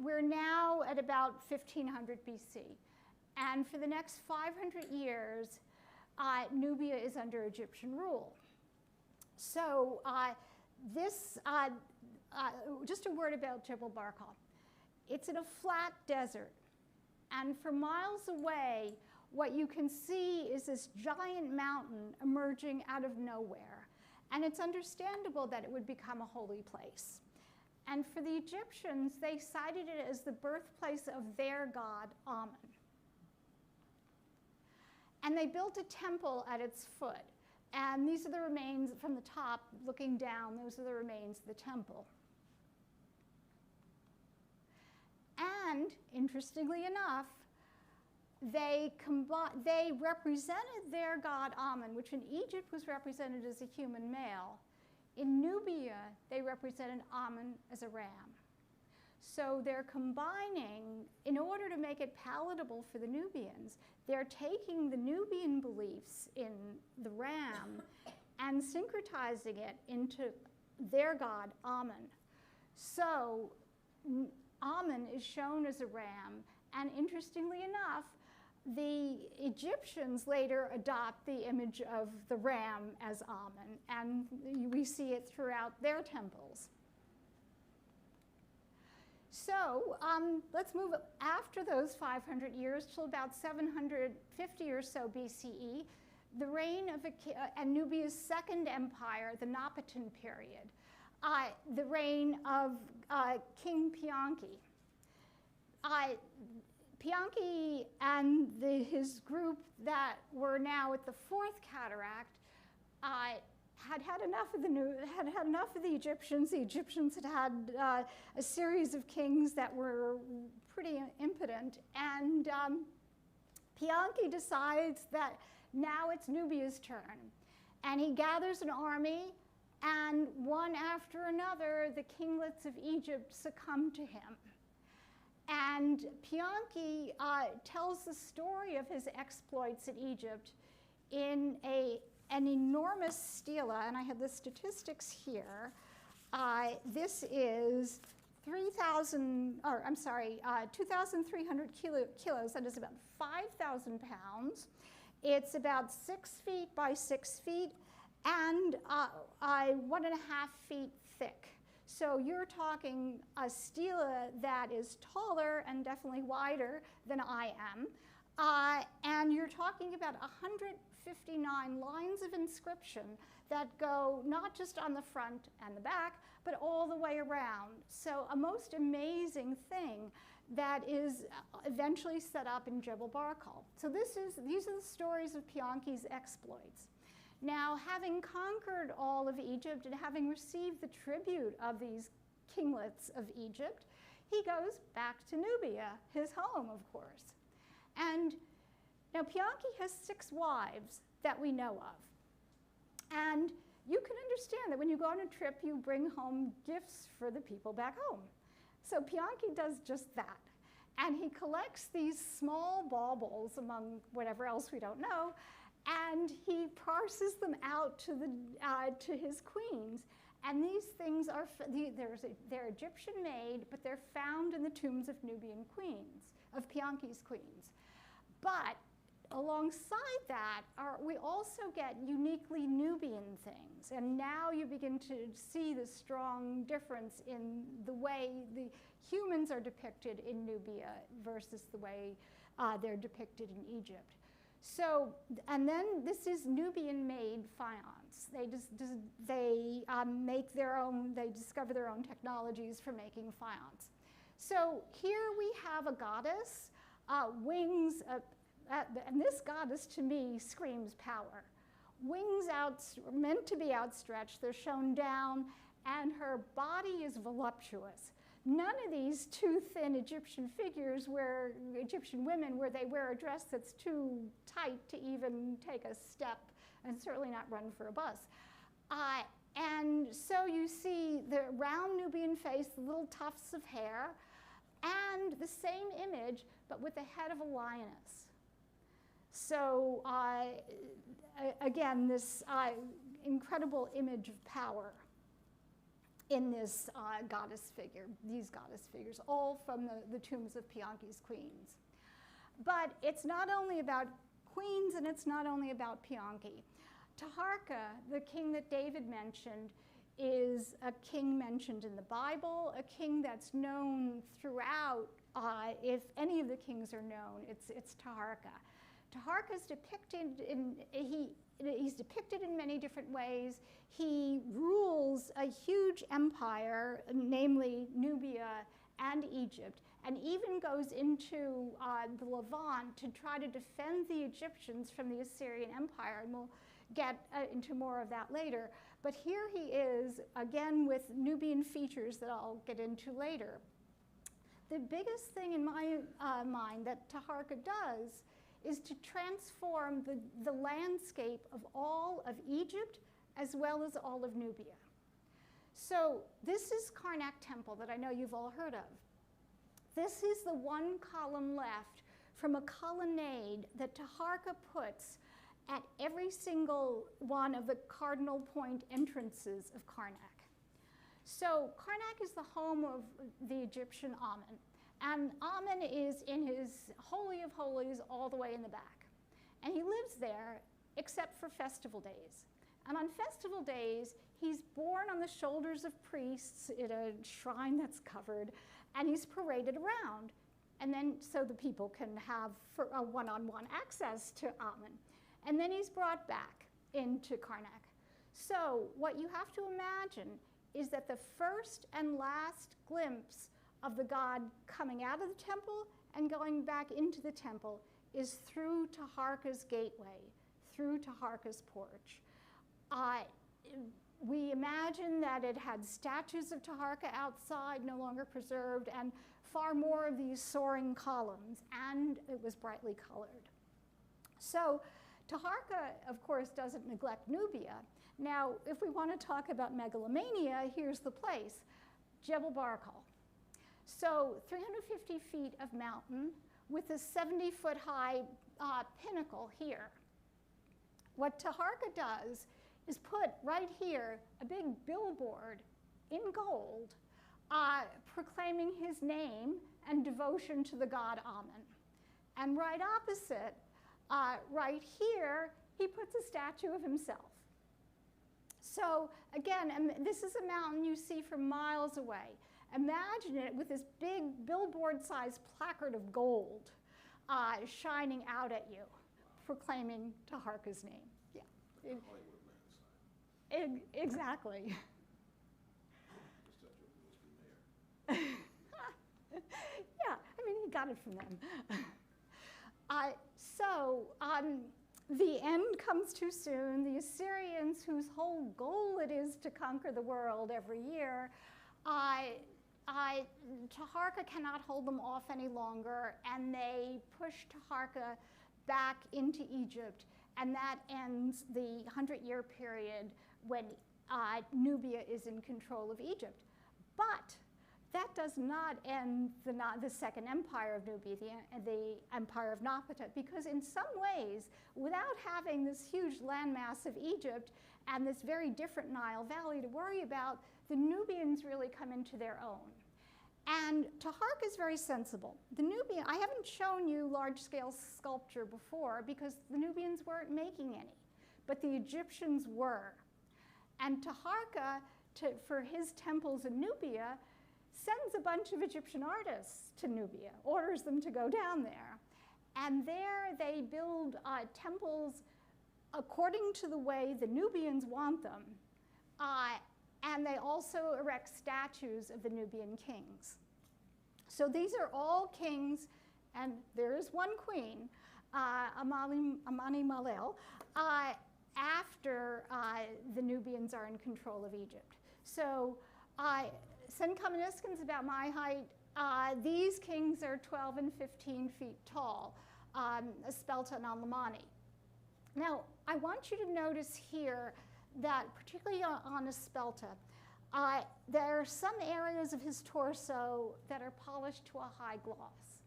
We're now at about 1500 BC. And for the next 500 years, Nubia is under Egyptian rule. So just a word about Jebel Barkal. It's in a flat desert. And for miles away, what you can see is this giant mountain emerging out of nowhere. And it's understandable that it would become a holy place. And for the Egyptians, they cited it as the birthplace of their god, Amun. And they built a temple at its foot. And these are the remains from the top looking down. Those are the remains of the temple. And interestingly enough, they represented their god Amun, which in Egypt was represented as a human male. In Nubia, they represented Amun as a ram. So they're combining, in order to make it palatable for the Nubians, they're taking the Nubian beliefs in the ram and syncretizing it into their god Amun. So Amun is shown as a ram, and interestingly enough, the Egyptians later adopt the image of the ram as Amun, and we see it throughout their temples. So let's move after those 500 years till about 750 or so BCE, the reign of Nubia's second empire, the Napatan period, the reign of King Pianki. Pianki and his group that were now at the Fourth Cataract had enough of the Egyptians. The Egyptians had had a series of kings that were pretty impotent, and Pianki decides that now it's Nubia's turn, and he gathers an army, and one after another, the kinglets of Egypt succumb to him. And Pianki tells the story of his exploits in Egypt in an enormous stela, and I have the statistics here. This is 2,300 kilos, that is about 5,000 pounds. It's about 6 feet by 6 feet and 1.5 feet thick. So you're talking a stela that is taller and definitely wider than I am. And you're talking about 159 lines of inscription that go not just on the front and the back, but all the way around. So a most amazing thing that is eventually set up in Jebel Barkal. So these are the stories of Pianki's exploits. Now, having conquered all of Egypt and having received the tribute of these kinglets of Egypt, he goes back to Nubia, his home, of course. And now Pianki has 6 wives that we know of. And you can understand that when you go on a trip, you bring home gifts for the people back home. So Pianki does just that. And he collects these small baubles among whatever else we don't know, and he parses them out to his queens. And these things are, they're Egyptian made, but they're found in the tombs of Nubian queens, of Pianki's queens. But alongside that, we also get uniquely Nubian things. And now you begin to see the strong difference in the way the humans are depicted in Nubia versus the way they're depicted in Egypt. So, and then this is Nubian-made faience. They make their own, they discover their own technologies for making faience. So here we have a goddess, wings, and this goddess to me screams power. Wings meant to be outstretched, they're shown down, and her body is voluptuous. None of these too thin Egyptian figures Egyptian women where they wear a dress that's too tight to even take a step and certainly not run for a bus. And so you see the round Nubian face, the little tufts of hair, and the same image, but with the head of a lioness. So again, this incredible image of power in this goddess figure, these goddess figures, all from the tombs of Pianki's queens. But it's not only about queens and it's not only about Pianki. Taharka, the king that David mentioned, is a king mentioned in the Bible, a king that's known throughout. If any of the kings are known, it's Taharka. Taharka's depicted he's depicted in many different ways. He rules a huge empire, namely Nubia and Egypt, and even goes into the Levant to try to defend the Egyptians from the Assyrian Empire, and we'll get into more of that later. But here he is, again with Nubian features that I'll get into later. The biggest thing in my mind that Taharka does is to transform the landscape of all of Egypt as well as all of Nubia. So this is Karnak Temple that I know you've all heard of. This is the one column left from a colonnade that Taharka puts at every single one of the cardinal point entrances of Karnak. So Karnak is the home of the Egyptian Amen. And Amen is in his Holy of Holies all the way in the back. And he lives there except for festival days. And on festival days, he's borne on the shoulders of priests in a shrine that's covered, and he's paraded around. And then so the people can have a one-on-one access to Amen. And then he's brought back into Karnak. So what you have to imagine is that the first and last glimpse of the god coming out of the temple and going back into the temple is through Taharka's gateway, through Taharka's porch. We imagine that it had statues of Taharka outside, no longer preserved, and far more of these soaring columns, and it was brightly colored. So Taharka, of course, doesn't neglect Nubia. Now, if we want to talk about megalomania, here's the place, Jebel Barkal. So 350 feet of mountain with a 70-foot high pinnacle here. What Taharka does is put right here a big billboard in gold proclaiming his name and devotion to the god Amen. And right opposite, right here, he puts a statue of himself. So again, this is a mountain you see from miles away. Imagine it with this big billboard-sized placard of gold shining out at you, proclaiming Taharka's name. Yeah. Exactly. Yeah, I mean, he got it from them. The end comes too soon. The Assyrians, whose whole goal it is to conquer the world every year, Taharka cannot hold them off any longer, and they push Taharka back into Egypt, and that ends the 100-year period when Nubia is in control of Egypt. But that does not end the Second Empire of Nubia, the Empire of Napata, because in some ways, without having this huge landmass of Egypt and this very different Nile Valley to worry about, the Nubians really come into their own. And Taharqa is very sensible. The Nubian, I haven't shown you large-scale sculpture before because the Nubians weren't making any, but the Egyptians were. And Taharqa, for his temples in Nubia, sends a bunch of Egyptian artists to Nubia, orders them to go down there. And there they build temples according to the way the Nubians want them. And they also erect statues of the Nubian kings. So these are all kings, and there is one queen, Amani Malel, after the Nubians are in control of Egypt. So Senkameniskan's about my height. These kings are 12 and 15 feet tall, Espelta and Al-Lamani. Now, I want you to notice here that particularly on Espelta, there are some areas of his torso that are polished to a high gloss.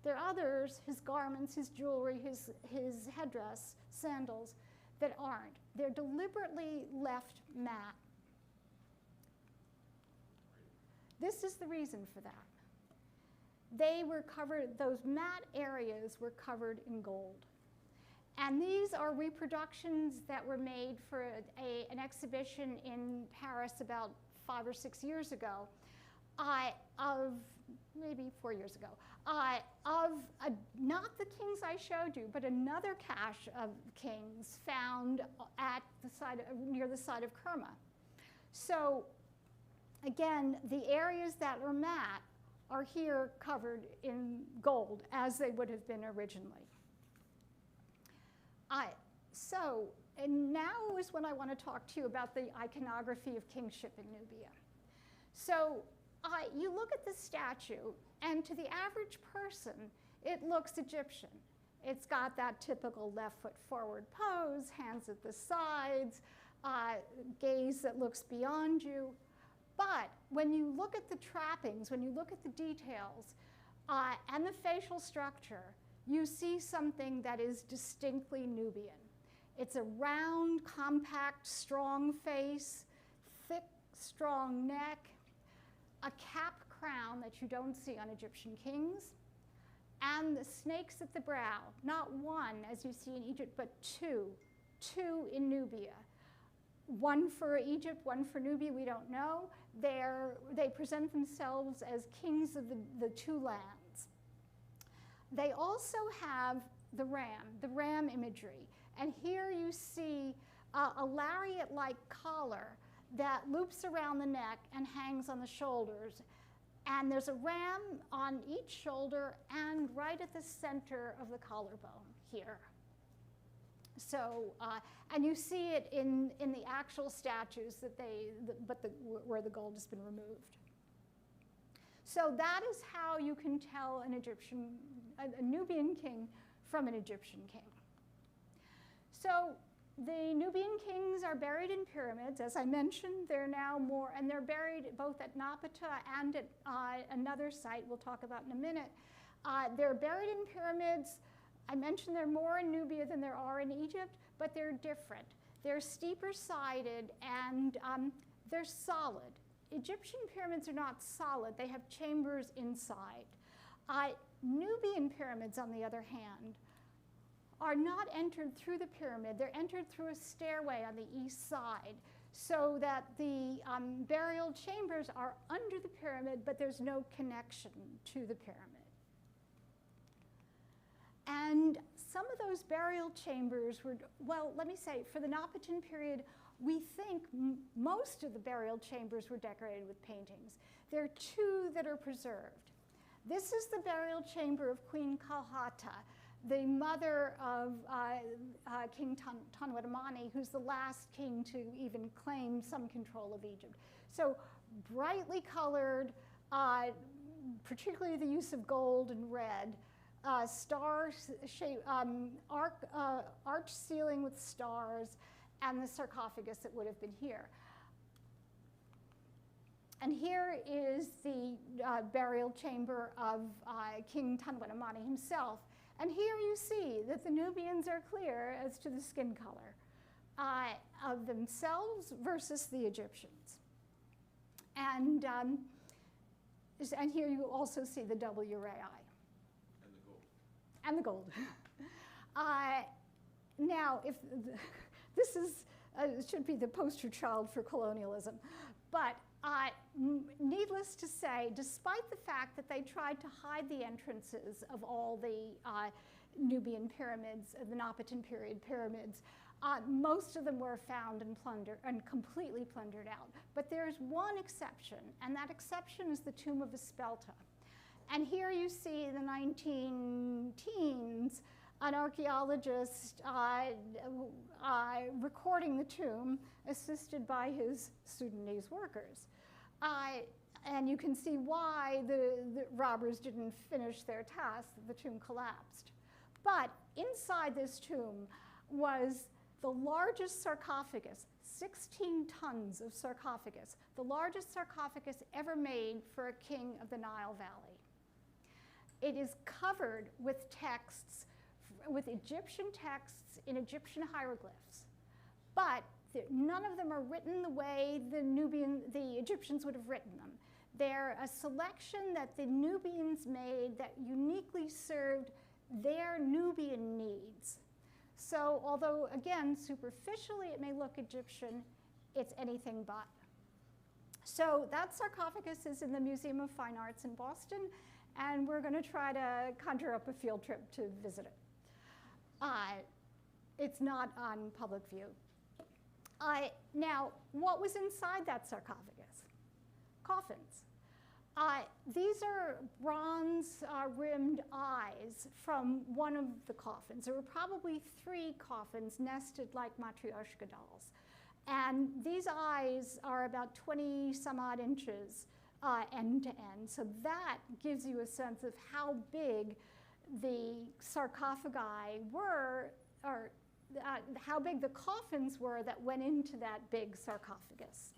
There are others, his garments, his jewelry, his headdress, sandals, that aren't. They're deliberately left matte. This is the reason for that. They were covered, those matte areas were covered in gold. And these are reproductions that were made for an exhibition in Paris about 5 or 6 years ago, of maybe 4 years ago, not the kings I showed you, but another cache of kings found at the side, near the site of Kerma. So again, the areas that are matte are here covered in gold, as they would have been originally. And now is when I want to talk to you about the iconography of kingship in Nubia. So you look at this statue, and to the average person, it looks Egyptian. It's got that typical left foot forward pose, hands at the sides, gaze that looks beyond you. But when you look at the trappings, when you look at the details, and the facial structure, you see something that is distinctly Nubian. It's a round, compact, strong face, thick, strong neck, a cap crown that you don't see on Egyptian kings, and the snakes at the brow. Not one, as you see in Egypt, but two in Nubia. One for Egypt, one for Nubia, we don't know. They present themselves as kings of the two lands. They also have the ram imagery. And here you see a lariat-like collar that loops around the neck and hangs on the shoulders. And there's a ram on each shoulder and right at the center of the collarbone here. So, and you see it in the actual statues where the gold has been removed. So that is how you can tell a Nubian king from an Egyptian king. So the Nubian kings are buried in pyramids. As I mentioned, they're now more, and they're buried both at Napata and at another site we'll talk about in a minute. They're buried in pyramids. I mentioned there are more in Nubia than there are in Egypt, but they're different. They're steeper sided and they're solid. Egyptian pyramids are not solid. They have chambers inside. Nubian pyramids, on the other hand, are not entered through the pyramid. They're entered through a stairway on the east side so that the burial chambers are under the pyramid, but there's no connection to the pyramid. And some of those burial chambers were, well, let me say, for the Napatan period, we think most of the burial chambers were decorated with paintings. There are two that are preserved. This is the burial chamber of Queen Kalhata, the mother of King Tanwadamani, who's the last king to even claim some control of Egypt. So brightly colored, particularly the use of gold and red, arch ceiling with stars, and the sarcophagus that would have been here. And here is the burial chamber of King Tanwanamani himself. And here you see that the Nubians are clear as to the skin color of themselves versus the Egyptians. And here you also see the double uraei. And the gold. And the gold. Now, if this is should be the poster child for colonialism, but needless to say, despite the fact that they tried to hide the entrances of all the Nubian pyramids, the Napatan period pyramids, most of them were found and plundered and completely plundered out. But there's one exception, and that exception is the tomb of Espelta. And here you see in the 19-teens an archaeologist recording the tomb, assisted by his Sudanese workers. And you can see why the robbers didn't finish their task, the tomb collapsed. But inside this tomb was the largest sarcophagus, 16 tons of sarcophagus, the largest sarcophagus ever made for a king of the Nile Valley. It is covered with texts, with Egyptian texts in Egyptian hieroglyphs, but none of them are written the way the Egyptians would have written them. They're a selection that the Nubians made that uniquely served their Nubian needs. So although, again, superficially it may look Egyptian, it's anything but. So that sarcophagus is in the Museum of Fine Arts in Boston, and we're going to try to conjure up a field trip to visit it. It's not on public view. Now, what was inside that sarcophagus? Coffins. These are bronze-rimmed eyes from one of the coffins. There were probably 3 coffins nested like matryoshka dolls. And these eyes are about 20-some-odd inches end to end. So that gives you a sense of how big the sarcophagi were, or how big the coffins were that went into that big sarcophagus.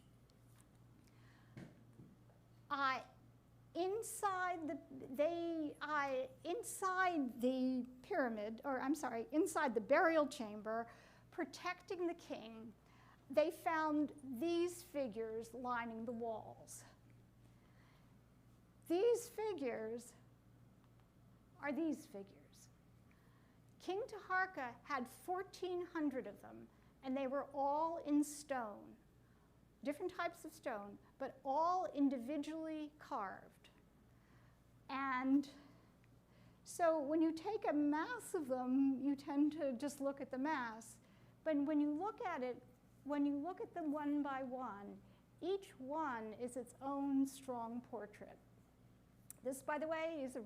Inside the pyramid, or I'm sorry, inside the burial chamber, protecting the king, they found these figures lining the walls. These figures are these figures. King Taharqa had 1,400 of them, and they were all in stone, different types of stone, but all individually carved. And so when you take a mass of them, you tend to just look at the mass. But when you look at it, when you look at them one by one, each one is its own strong portrait. This, by the way, is a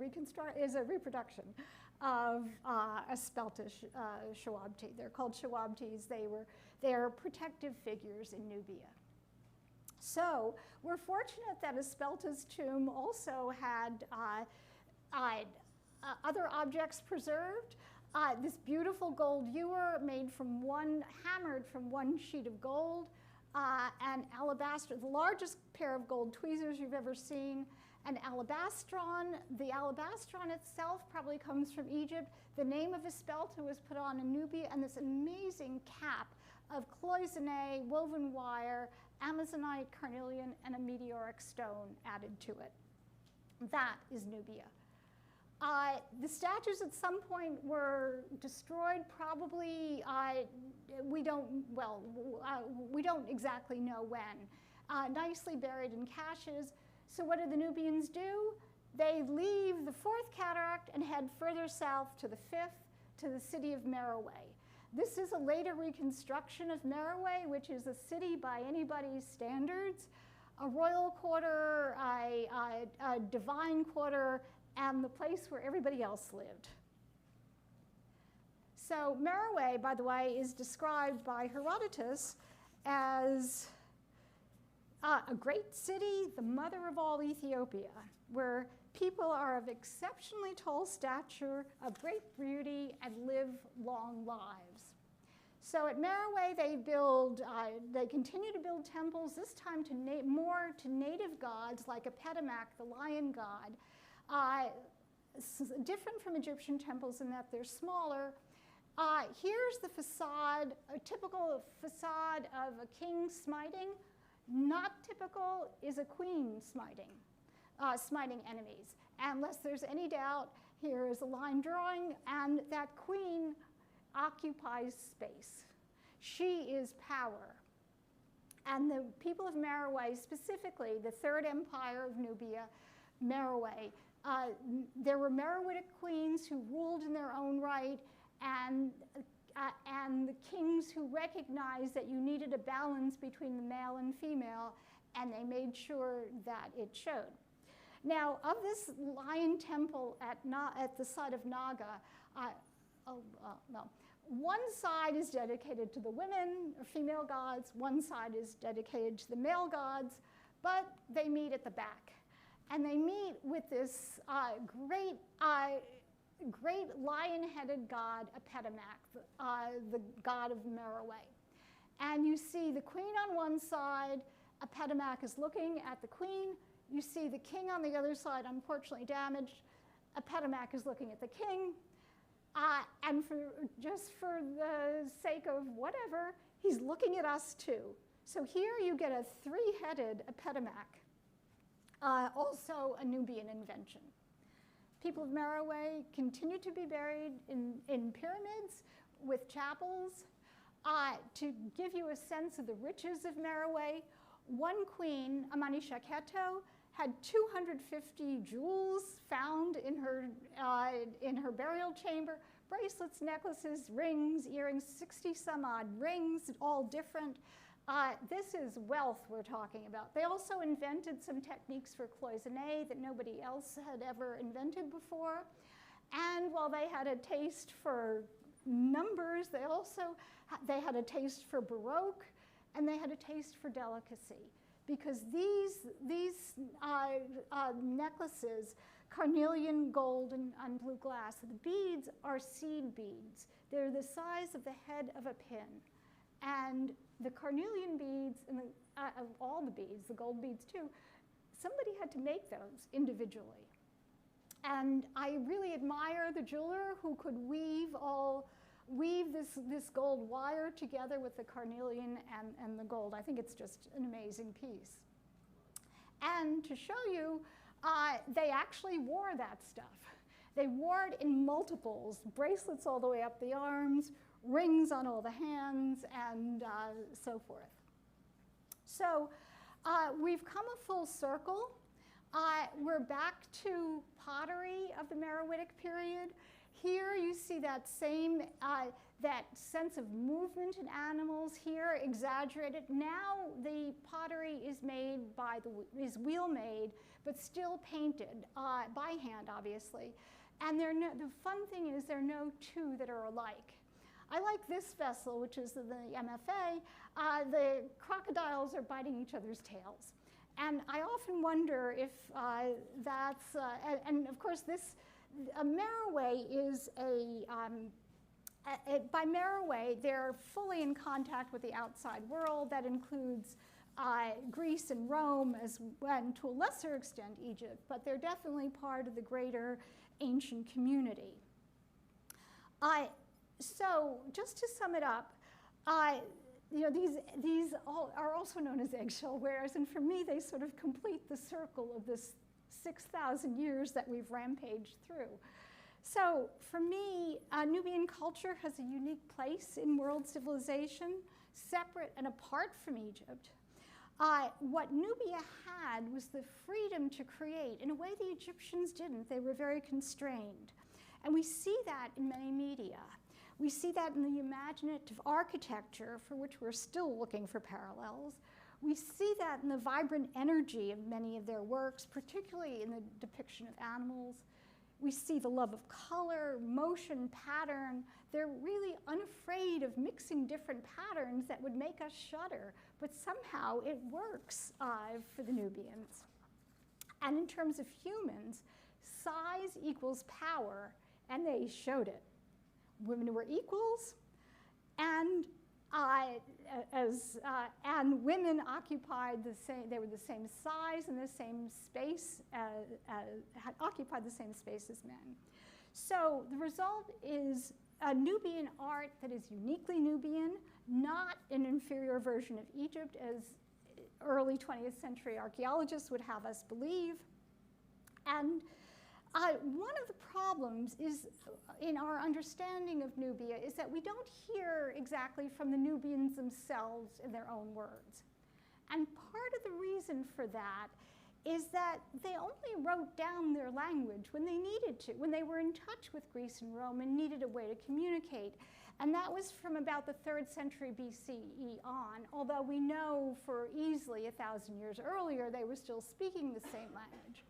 reproduction of Espelta Shawabti. They're called Shawabtis. They're protective figures in Nubia. So we're fortunate that Espelta's tomb also had other objects preserved. This beautiful gold ewer hammered from one sheet of gold, and alabaster, the largest pair of gold tweezers you've ever seen, and alabastron. The alabastron itself probably comes from Egypt. The name of Espelta was put on in Nubia, and this amazing cap of cloisonne, woven wire, Amazonite, carnelian, and a meteoric stone added to it. That is Nubia. The statues at some point were destroyed, probably, we don't exactly know when. Nicely buried in caches. So what do the Nubians do? They leave the 4th cataract and head further south to the 5th, to the city of Meroe. This is a later reconstruction of Meroe, which is a city by anybody's standards, a royal quarter, a divine quarter, and the place where everybody else lived. So Meroe, by the way, is described by Herodotus as a great city, the mother of all Ethiopia, where people are of exceptionally tall stature, of great beauty, and live long lives. So at Meroe, they continue to build temples, this time more to native gods like Apetamak, the lion god. Different from Egyptian temples in that they're smaller. Here's the facade, a typical facade of a king smiting. Not typical is a queen smiting enemies. And unless there's any doubt, here is a line drawing, and that queen occupies space. She is power. And the people of Meroe, specifically the Third Empire of Nubia, Meroe, there were Meroitic queens who ruled in their own right, and the kings who recognized that you needed a balance between the male and female, and they made sure that it showed. Now, of this lion temple at the site of Naga, one side is dedicated to the women or female gods, one side is dedicated to the male gods, but they meet at the back. And they meet with this great lion-headed god, Apetamak, the god of Meroe. And you see the queen on one side, Apetamak is looking at the queen. You see the king on the other side, unfortunately damaged. Apetamak is looking at the king. And just for the sake of whatever, he's looking at us too. So here you get a three-headed Apetamak, also a Nubian invention. People of Meroe continue to be buried in pyramids with chapels. To give you a sense of the riches of Meroe, one queen, Amani Shaketo, had 250 jewels found in her burial chamber, bracelets, necklaces, rings, earrings, 60 some odd rings, all different. This is wealth we're talking about. They also invented some techniques for cloisonne that nobody else had ever invented before. And while they had a taste for numbers, they had a taste for Baroque, and they had a taste for delicacy. Because these necklaces, carnelian, gold, and blue glass, the beads are seed beads. They're the size of the head of a pin. And the carnelian beads, and of all the beads, the gold beads too, somebody had to make those individually. And I really admire the jeweler who could weave this gold wire together with the carnelian and the gold. I think it's just an amazing piece. And to show you, they actually wore that stuff. They wore it in multiples, bracelets all the way up the arms, rings on all the hands, and so forth. So we've come a full circle. We're back to pottery of the Meroitic period. Here you see that same, that sense of movement in animals here exaggerated. Now the pottery is made is wheel made, but still painted by hand, obviously. And the fun thing is there are no two that are alike. I like this vessel, which is the MFA. The crocodiles are biting each other's tails. And I often wonder if that's, and of course Meroe is by Meroe, they're fully in contact with the outside world. That includes Greece and Rome, and to a lesser extent Egypt, but they're definitely part of the greater ancient community. So just to sum it up, these are also known as eggshell wares, and for me they sort of complete the circle of this 6,000 years that we've rampaged through. So for me, Nubian culture has a unique place in world civilization, separate and apart from Egypt. What Nubia had was the freedom to create in a way the Egyptians didn't. They were very constrained. And we see that in many media. We see that in the imaginative architecture, for which we're still looking for parallels. We see that in the vibrant energy of many of their works, particularly in the depiction of animals. We see the love of color, motion, pattern. They're really unafraid of mixing different patterns that would make us shudder, but somehow it works for the Nubians. And in terms of humans, size equals power, and they showed it. Women were equals, And and women occupied the same, they were the same size and the same space, had occupied the same space as men. So the result is a Nubian art that is uniquely Nubian, not an inferior version of Egypt, as early 20th century archaeologists would have us believe. And one of the problems is in our understanding of Nubia is that we don't hear exactly from the Nubians themselves in their own words. And part of the reason for that is that they only wrote down their language when they needed to, when they were in touch with Greece and Rome and needed a way to communicate. And that was from about the 3rd century BCE on, although we know for easily 1,000 years earlier they were still speaking the same language.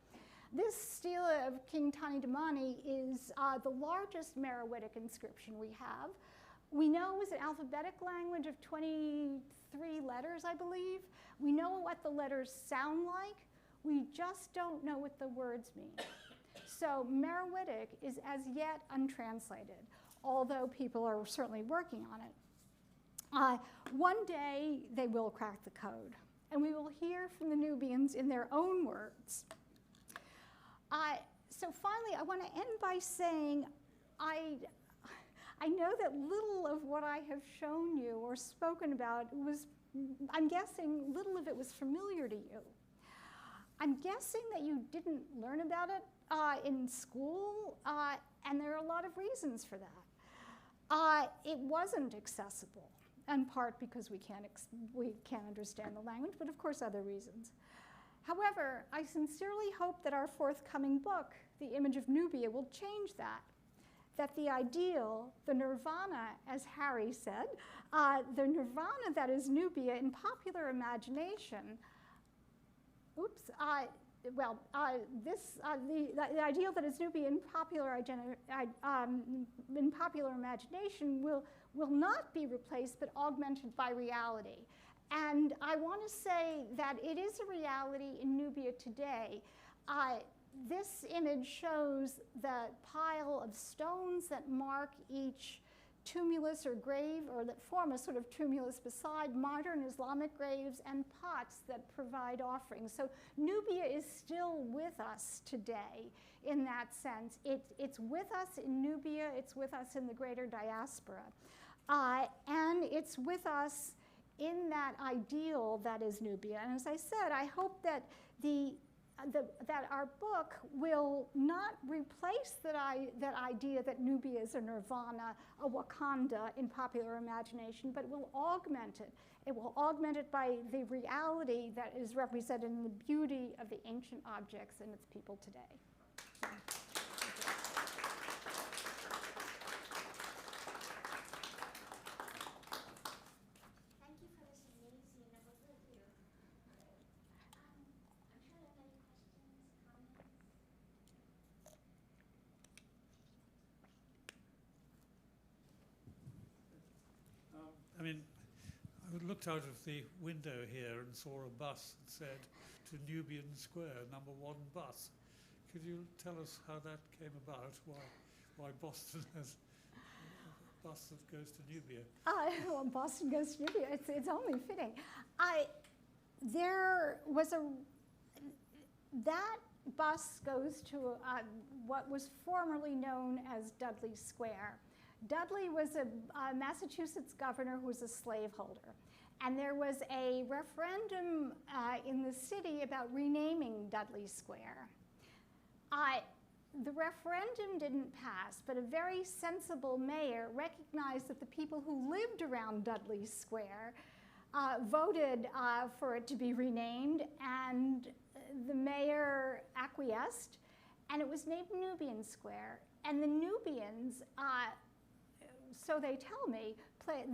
This stela of King Tani Damani is the largest Meroitic inscription we have. We know it was an alphabetic language of 23 letters, I believe. We know what the letters sound like. We just don't know what the words mean. So Meroitic is as yet untranslated, although people are certainly working on it. One day they will crack the code, and we will hear from the Nubians in their own words. So finally, I want to end by saying I know that little of what I have shown you or spoken about was, I'm guessing little of it was familiar to you. I'm guessing that you didn't learn about it in school, and there are a lot of reasons for that. It wasn't accessible, in part because we can't understand the language, but of course other reasons. However, I sincerely hope that our forthcoming book, The Image of Nubia, will change that. That the ideal, the nirvana, as Harry said, the nirvana that is Nubia in popular imagination, the ideal that is Nubia in popular imagination will not be replaced but augmented by reality. And I want to say that it is a reality in Nubia today. This image shows the pile of stones that mark each tumulus or grave, or that form a sort of tumulus beside modern Islamic graves, and pots that provide offerings. So Nubia is still with us today in that sense. It's with us in Nubia, it's with us in the greater diaspora. And it's with us in that ideal that is Nubia. And as I said, I hope that that our book will not replace that idea that Nubia is a nirvana, a Wakanda in popular imagination, but will augment it. It will augment it by the reality that is represented in the beauty of the ancient objects and its people today. I mean, I looked out of the window here and saw a bus that said to Nubian Square, number 1 bus. Could you tell us how that came about? Why Boston has a bus that goes to Nubia? Well, Boston goes to Nubia. It's only fitting. That bus goes to what was formerly known as Dudley Square. Dudley was a Massachusetts governor who was a slaveholder. And there was a referendum in the city about renaming Dudley Square. The referendum didn't pass, but a very sensible mayor recognized that the people who lived around Dudley Square voted for it to be renamed, and the mayor acquiesced, and it was named Nubian Square. And the Nubians, so they tell me,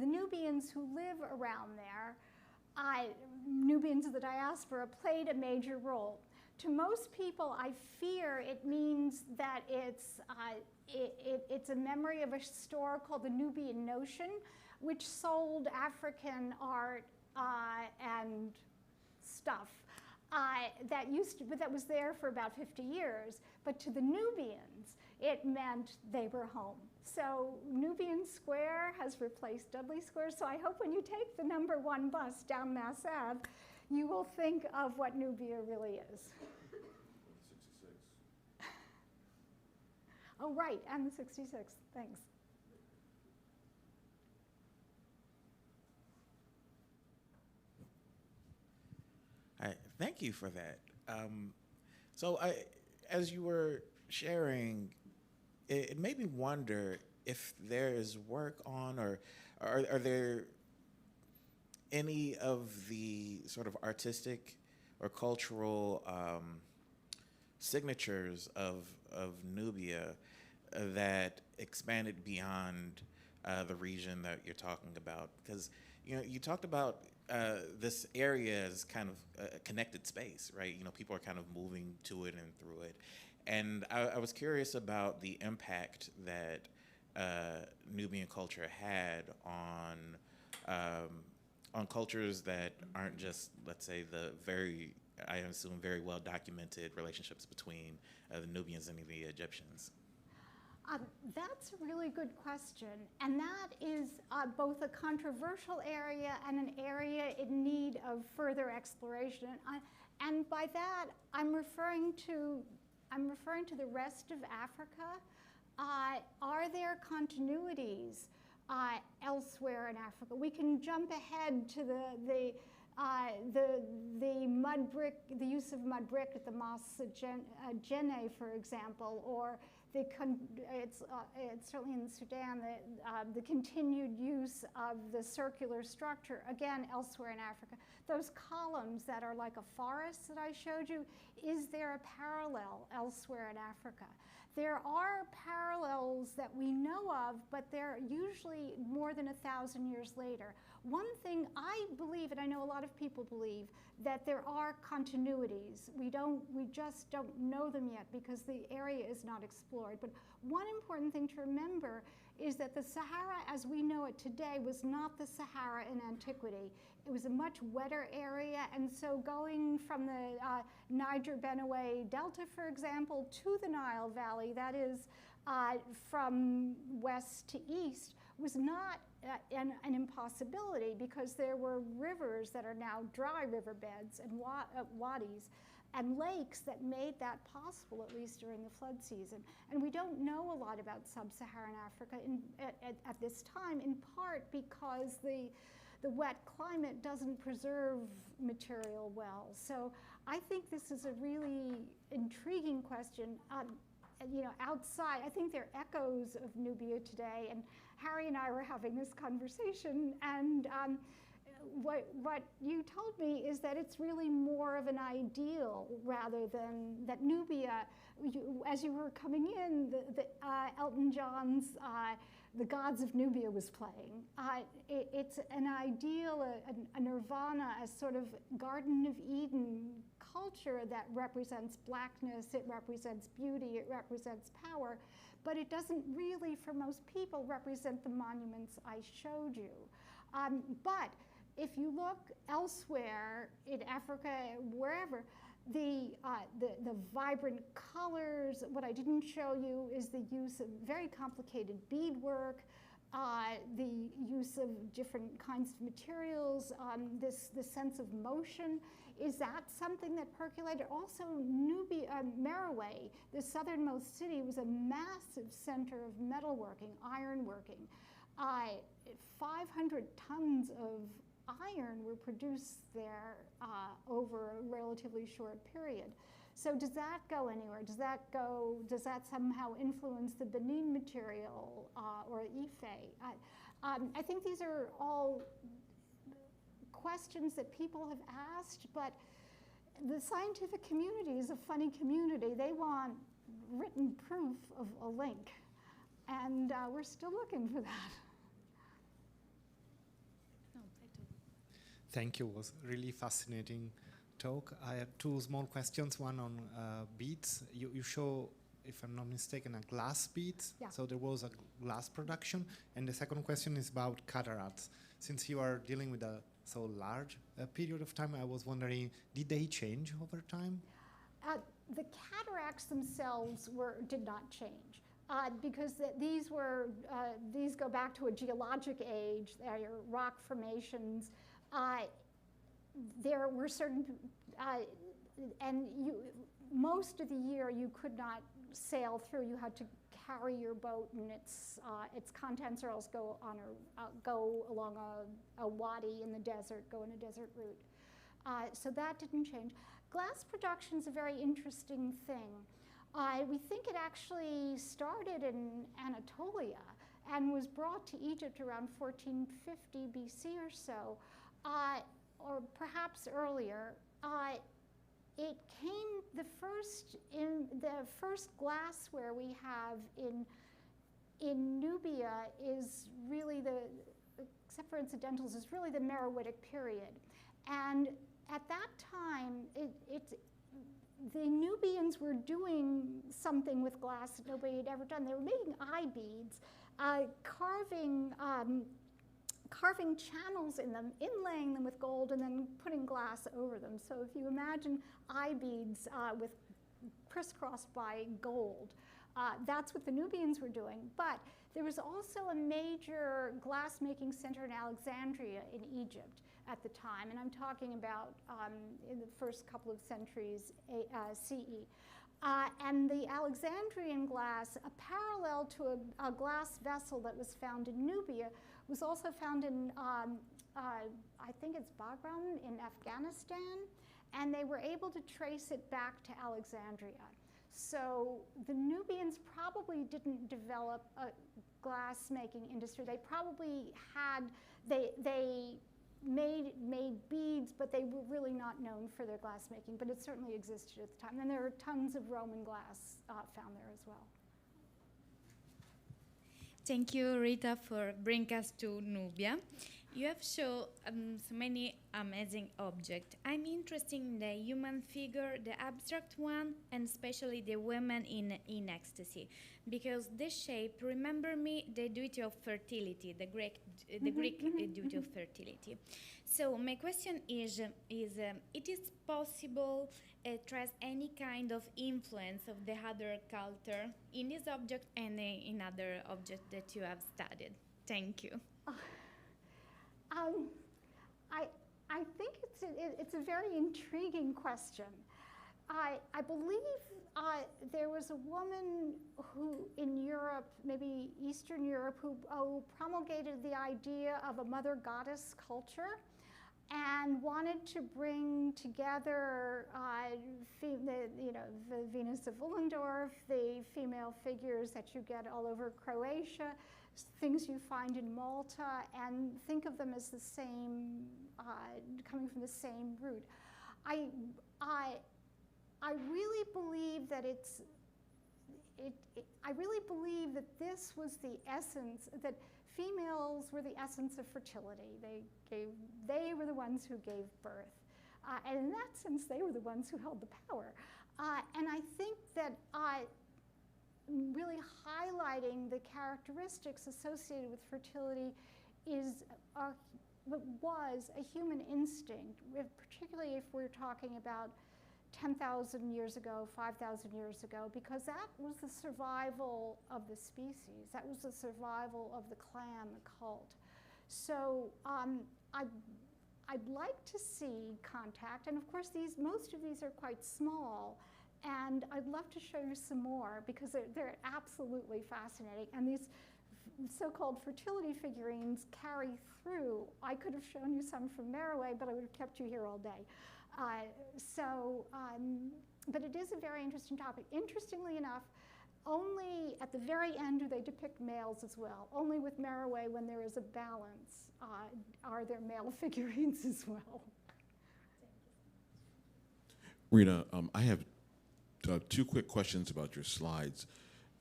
the Nubians who live around there, Nubians of the diaspora, played a major role. To most people, I fear it means that it's a memory of a store called the Nubian Notion, which sold African art and stuff that was there for about 50 years. But to the Nubians, it meant they were home. So Nubian Square has replaced Dudley Square. So I hope when you take the number 1 bus down Mass Ave, you will think of what Nubia really is. 66. Oh, right, and the 66, thanks. Thank you for that. As you were sharing, it made me wonder if there is work on, or are there any of the sort of artistic or cultural signatures of Nubia that expanded beyond the region that you're talking about? Because you talked about this area as kind of a connected space, right? People are kind of moving to it and through it. And I was curious about the impact that Nubian culture had on cultures that aren't just, let's say, I assume, very well documented relationships between the Nubians and the Egyptians. That's a really good question, and that is both a controversial area and an area in need of further exploration. And by that, I'm referring to the rest of Africa. Are there continuities elsewhere in Africa? We can jump ahead to the mud brick, the use of mud brick at the Mosques Jenne, for example, or it's certainly in Sudan, the continued use of the circular structure, again, elsewhere in Africa. Those columns that are like a forest that I showed you, is there a parallel elsewhere in Africa? There are parallels that we know of, but they're usually more than 1,000 years later. One thing I believe, and I know a lot of people believe, that there are continuities. We just don't know them yet because the area is not explored. But one important thing to remember is that the Sahara as we know it today was not the Sahara in antiquity. It was a much wetter area, and so going from the Niger-Benue Delta, for example, to the Nile Valley, that is from west to east, was not an impossibility because there were rivers that are now dry riverbeds and wadis and lakes that made that possible, at least during the flood season. And we don't know a lot about sub-Saharan Africa at this time, in part because the wet climate doesn't preserve material well. So I think this is a really intriguing question. Outside, I think there are echoes of Nubia today, and Harry and I were having this conversation, and what you told me is that it's really more of an ideal rather than that Nubia, as you were coming in, Elton John's The Gods of Nubia was playing. It's an ideal, a nirvana, a sort of Garden of Eden culture that represents blackness, it represents beauty, it represents power, but it doesn't really, for most people, represent the monuments I showed you. But if you look elsewhere in Africa, wherever, the vibrant colors, what I didn't show you is the use of very complicated beadwork, the use of different kinds of materials, this sense of motion. Is that something that percolated? Also, Meroitic, the southernmost city, was a massive center of metalworking, ironworking. 500 tons of iron were produced there over a relatively short period. So does that go anywhere? Does that somehow influence the Benin material or Ife? I think these are all questions that people have asked, but the scientific community is a funny community. They want written proof of a link, and we're still looking for that. Thank you. It was a really fascinating talk. I have two small questions, one on beads. You show, if I'm not mistaken, a glass beads. Yeah. So there was a glass production. And the second question is about cataracts. Since you are dealing with a so large period of time, I was wondering, did they change over time? The cataracts themselves did not change. because these go back to a geologic age. They are rock formations. There were certain, and most of the year you could not sail through. You had to carry your boat and its contents, or else go along a wadi in the desert, go in a desert route. So that didn't change. Glass production is a very interesting thing. We think it actually started in Anatolia and was brought to Egypt around 1450 BC or so, or perhaps earlier. It came, the first glassware we have in Nubia is really except for incidentals, is really the Meroitic period. And at that time, the Nubians were doing something with glass that nobody had ever done. They were making eye beads, carving channels in them, inlaying them with gold, and then putting glass over them. So if you imagine eye beads with crisscrossed by gold, that's what the Nubians were doing. But there was also a major glass-making center in Alexandria in Egypt at the time, and I'm talking about in the first couple of centuries CE. And the Alexandrian glass, a parallel to a glass vessel that was found in Nubia, was also found in, I think it's Bagram in Afghanistan, and they were able to trace it back to Alexandria. So the Nubians probably didn't develop a glass-making industry. They probably had, they made beads, but they were really not known for their glass-making, but it certainly existed at the time. And there are tons of Roman glass found there as well. Thank you, Rita, for bringing us to Nubia. You have shown so many amazing objects. I'm interested in the human figure, the abstract one, and especially the women in ecstasy, because this shape remember me the duty of fertility, the Greek duty of fertility. So my question is it is possible trace any kind of influence of the other culture in this object and in other objects that you have studied? Thank you. I think it's a very intriguing question. I believe there was a woman who in Europe, maybe Eastern Europe, who promulgated the idea of a mother goddess culture and wanted to bring together the Venus of Willendorf, the female figures that you get all over Croatia, things you find in Malta, and think of them as the same, coming from the same root. I really believe that I really believe that this was the essence, that females were the essence of fertility. They were the ones who gave birth. And in that sense, they were the ones who held the power. And I think that really highlighting the characteristics associated with fertility was a human instinct, particularly if we're talking about 10,000 years ago, 5,000 years ago, because that was the survival of the species. That was the survival of the clan, the cult. So I'd like to see contact, and of course most of these are quite small, and I'd love to show you some more because they're absolutely fascinating. And these so-called fertility figurines carry through. I could have shown you some from Meroe, but I would have kept you here all day. But it is a very interesting topic. Interestingly enough, only at the very end do they depict males as well. Only with Meroe, when there is a balance, are there male figurines as well. Rita, I have two quick questions about your slides.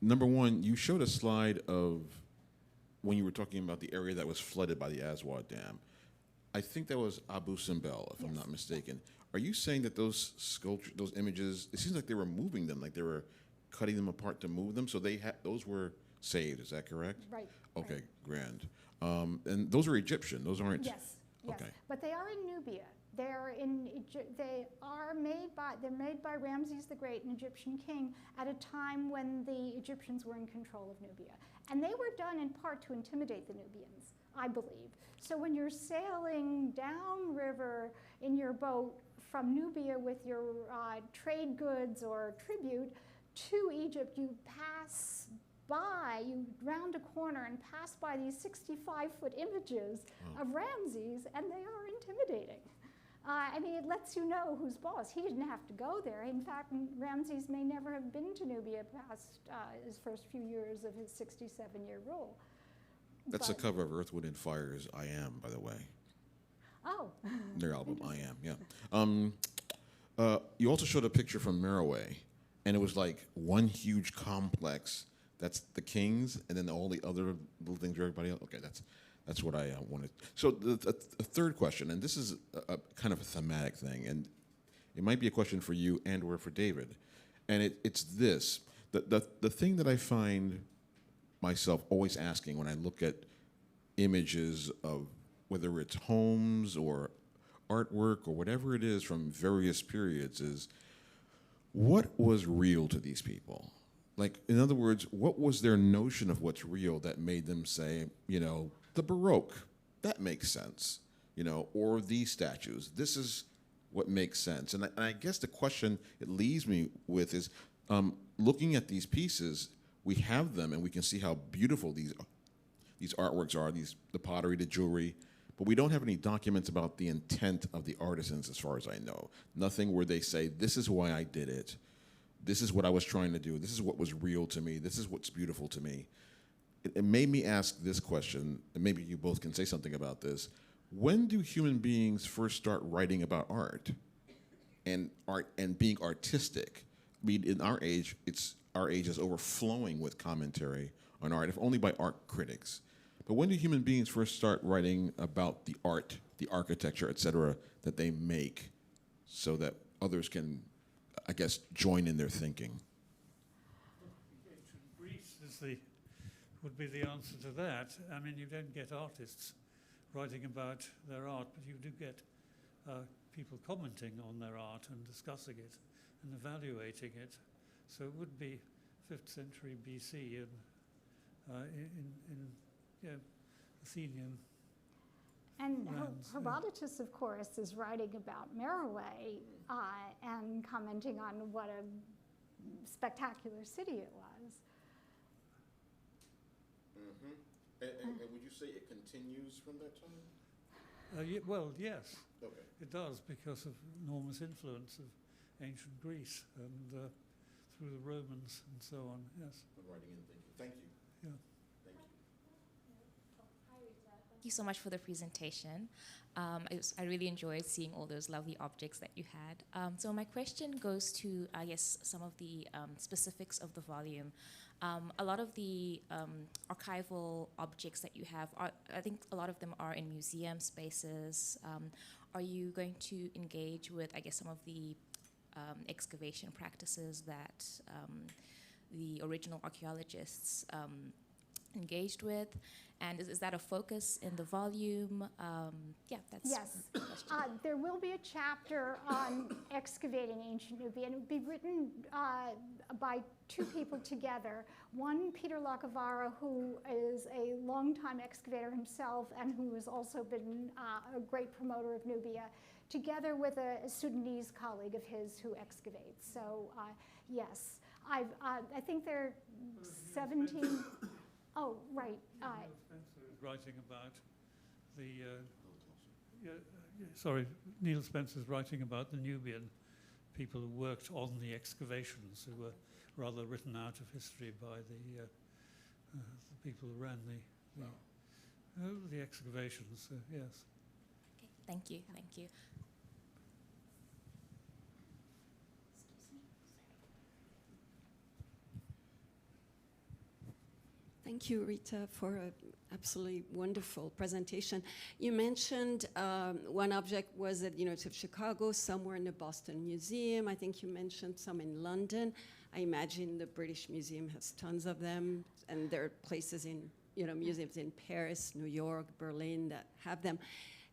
Number one, you showed a slide of when you were talking about the area that was flooded by the Aswad Dam. I think that was Abu Simbel, if I'm not mistaken. Are you saying that those sculptures, those images, it seems like they were moving them, like they were cutting them apart to move them, so those were saved, is that correct? Right. Okay, grand. And those are Egyptian, those aren't? Yes, yes. Okay. But they are in Nubia. They're made by Ramesses the Great, an Egyptian king, at a time when the Egyptians were in control of Nubia. And they were done in part to intimidate the Nubians, I believe. So when you're sailing downriver in your boat from Nubia with your trade goods or tribute to Egypt, you round a corner and pass by these 65-foot images of Ramses, and they are intimidating. I mean, it lets you know who's boss. He didn't have to go there. In fact, Ramses may never have been to Nubia past his first few years of his 67-year rule. That's the cover of Earth, Wind, and Fire's I Am, by the way. Oh. Their album, I Am, yeah. You also showed a picture from Meroitic, and it was like one huge complex. That's the kings, and then all the other little things for everybody else. Okay, that's what I wanted. So the third question, and this is a kind of a thematic thing, and it might be a question for you and or for David, and it's this. The thing that I find myself always asking when I look at images of whether it's homes or artwork or whatever it is from various periods is, what was real to these people? Like, in other words, what was their notion of what's real that made them say, the Baroque, that makes sense, or these statues, this is what makes sense. And I guess the question it leaves me with is, looking at these pieces, we have them and we can see how beautiful these artworks are, the pottery, the jewelry, but we don't have any documents about the intent of the artisans as far as I know. Nothing where they say, this is why I did it. This is what I was trying to do. This is what was real to me. This is what's beautiful to me. It made me ask this question, and maybe you both can say something about this. When do human beings first start writing about art and being artistic? I mean, in our age is overflowing with commentary on art, if only by art critics. But when do human beings first start writing about the art, the architecture, et cetera, that they make so that others can, I guess, join in their thinking? Ancient Greece would be the answer to that. I mean, you don't get artists writing about their art, but you do get people commenting on their art and discussing it and evaluating it. So it would be 5th century BC in Athenian. And lands, Herodotus, of course, is writing about Meroe and commenting on what a spectacular city it was. Mm-hmm. And would you say it continues from that time? Well, yes, Okay. it does, because of enormous influence of ancient Greece and through the Romans and so on, yes. Writing and thinking. Thank you. Yeah. Thank you. Thank you so much for the presentation. I really enjoyed seeing all those lovely objects that you had. So my question goes to, I guess, some of the specifics of the volume. A lot of the archival objects that you have, I think a lot of them are in museum spaces. Are you going to engage with, I guess, some of the excavation practices that the original archaeologists engaged with? And is that a focus in the volume? Yeah, that's yes. the question. There will be a chapter on excavating ancient Nubia, and it will be written by two people together. One, Peter Lacavara, who is a longtime excavator himself and who has also been a great promoter of Nubia, together with a Sudanese colleague of his who excavates. So yes, I think there are 17. Oh, right. Neil Spencer is writing about Neil Spencer's writing about the Nubian people who worked on the excavations, who were rather written out of history by the people who ran the excavations. Yes. Okay, thank you, thank you. Thank you, Rita, for an absolutely wonderful presentation. You mentioned one object was at the University of Chicago, somewhere in the Boston Museum. I think you mentioned some in London. I imagine the British Museum has tons of them, and there are places in, museums in Paris, New York, Berlin that have them.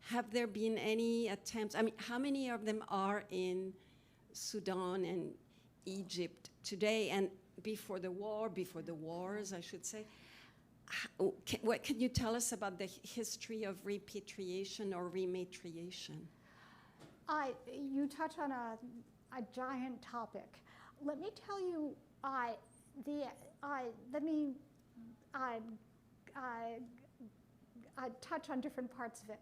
Have there been any attempts? I mean, how many of them are in Sudan and Egypt today, and before the wars, I should say? What can you tell us about the history of repatriation or rematriation? You touch on a giant topic. Let me tell you, let me touch on different parts of it.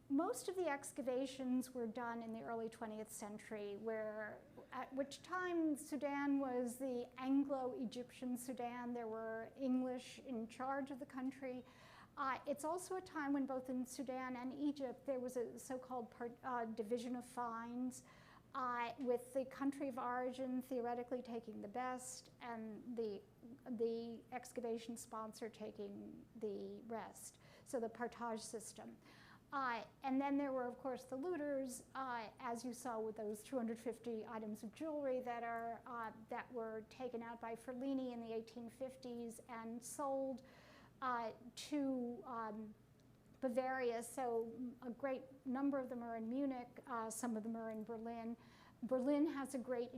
Most of the excavations were done in the early 20th century, at which time Sudan was the Anglo-Egyptian Sudan. There were English in charge of the country. It's also a time when both in Sudan and Egypt there was a so-called division of fines, with the country of origin theoretically taking the best and the excavation sponsor taking the rest, so the partage system. And then there were, of course, the looters, as you saw with those 250 items of jewelry that were taken out by Ferlini in the 1850s and sold to Bavaria. So a great number of them are in Munich. Some of them are in Berlin. Berlin has a great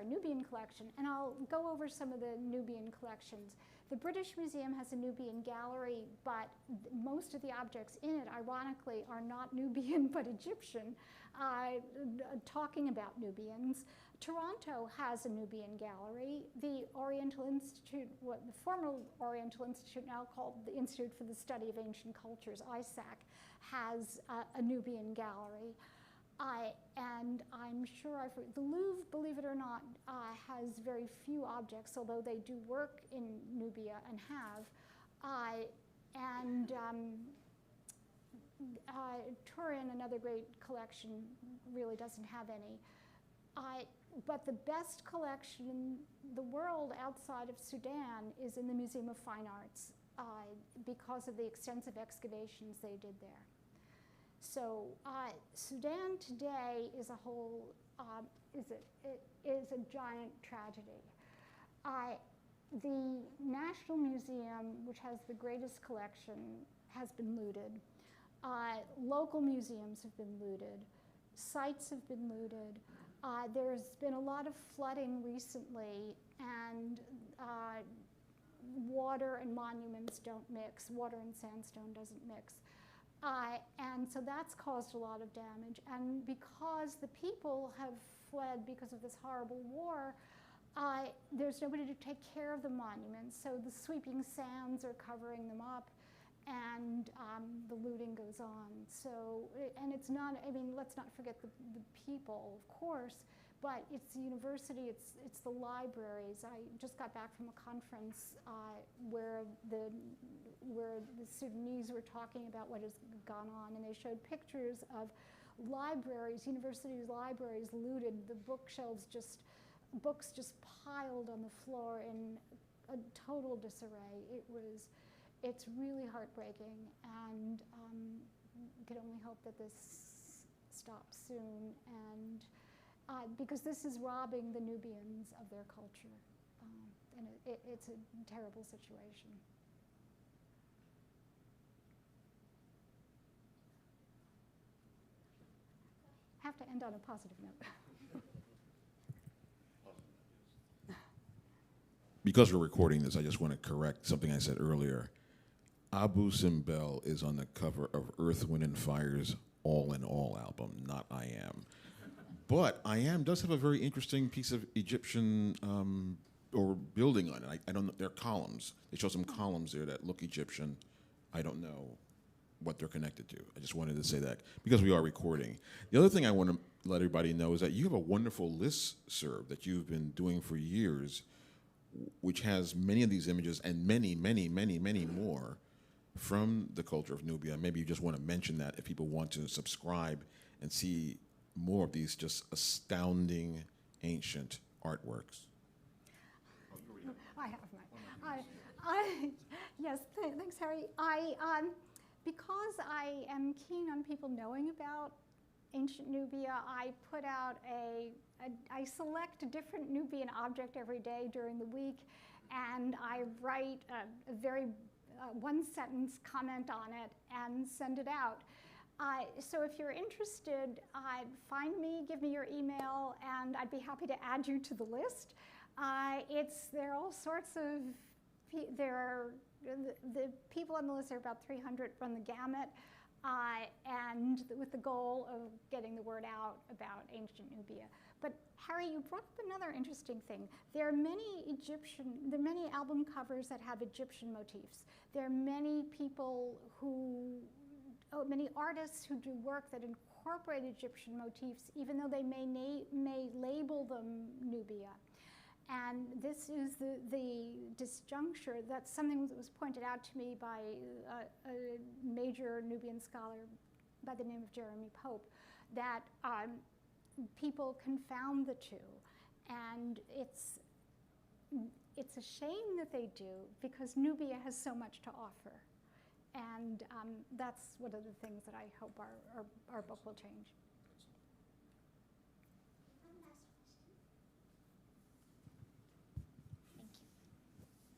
Nubian collection, and I'll go over some of the Nubian collections. The British Museum has a Nubian gallery, but most of the objects in it, ironically, are not Nubian but Egyptian, talking about Nubians. Toronto has a Nubian gallery. The Oriental Institute, the former Oriental Institute, now called the Institute for the Study of Ancient Cultures, ISAC, has a Nubian gallery. And I'm sure the Louvre, believe it or not, has very few objects, although they do work in Nubia and have. Turin, another great collection, really doesn't have any. But the best collection in the world outside of Sudan is in the Museum of Fine Arts because of the extensive excavations they did there. So Sudan today is is a giant tragedy. The National Museum, which has the greatest collection, has been looted. Local museums have been looted. Sites have been looted. There's been a lot of flooding recently, and water and monuments don't mix. Water and sandstone doesn't mix. And so that's caused a lot of damage. And because the people have fled because of this horrible war, there's nobody to take care of the monuments. So the sweeping sands are covering them up, and the looting goes on. So, and it's not, I mean, let's not forget the people, of course, but it's the university, it's the libraries. I just got back from a conference where the Sudanese were talking about what has gone on, and they showed pictures of libraries, university libraries looted, the bookshelves books just piled on the floor in a total disarray. It's really heartbreaking, and we can only hope that this stops soon, and because this is robbing the Nubians of their culture, and it's a terrible situation. Have to end on a positive note. Because we're recording this, I just want to correct something I said earlier. Abu Simbel is on the cover of Earth, Wind, and Fire's All in All album, not I Am. But I Am does have a very interesting piece of Egyptian or building on it. I don't know, they're columns. They show some columns there that look Egyptian. I don't know what they're connected to. I just wanted to say that because we are recording. The other thing I want to let everybody know is that you have a wonderful listserv that you've been doing for years, which has many of these images and many, many, many, many more from the culture of Nubia. Maybe you just want to mention that if people want to subscribe and see more of these just astounding ancient artworks. I have mine. Yes, thanks, Harry. Because I am keen on people knowing about ancient Nubia, I put out I select a different Nubian object every day during the week, and I write a very one-sentence comment on it and send it out. So if you're interested, find me, give me your email, and I'd be happy to add you to the list. There are all sorts of, the people on the list are about 300, run the gamut, and with the goal of getting the word out about ancient Nubia. But Harry, you brought up another interesting thing. There are many album covers that have Egyptian motifs. There are many many artists who do work that incorporate Egyptian motifs, even though they may label them Nubia. And this is the disjuncture. That's something that was pointed out to me by a major Nubian scholar by the name of Jeremy Pope, that people confound the two. And it's a shame that they do, because Nubia has so much to offer. And that's one of the things that I hope our book will change.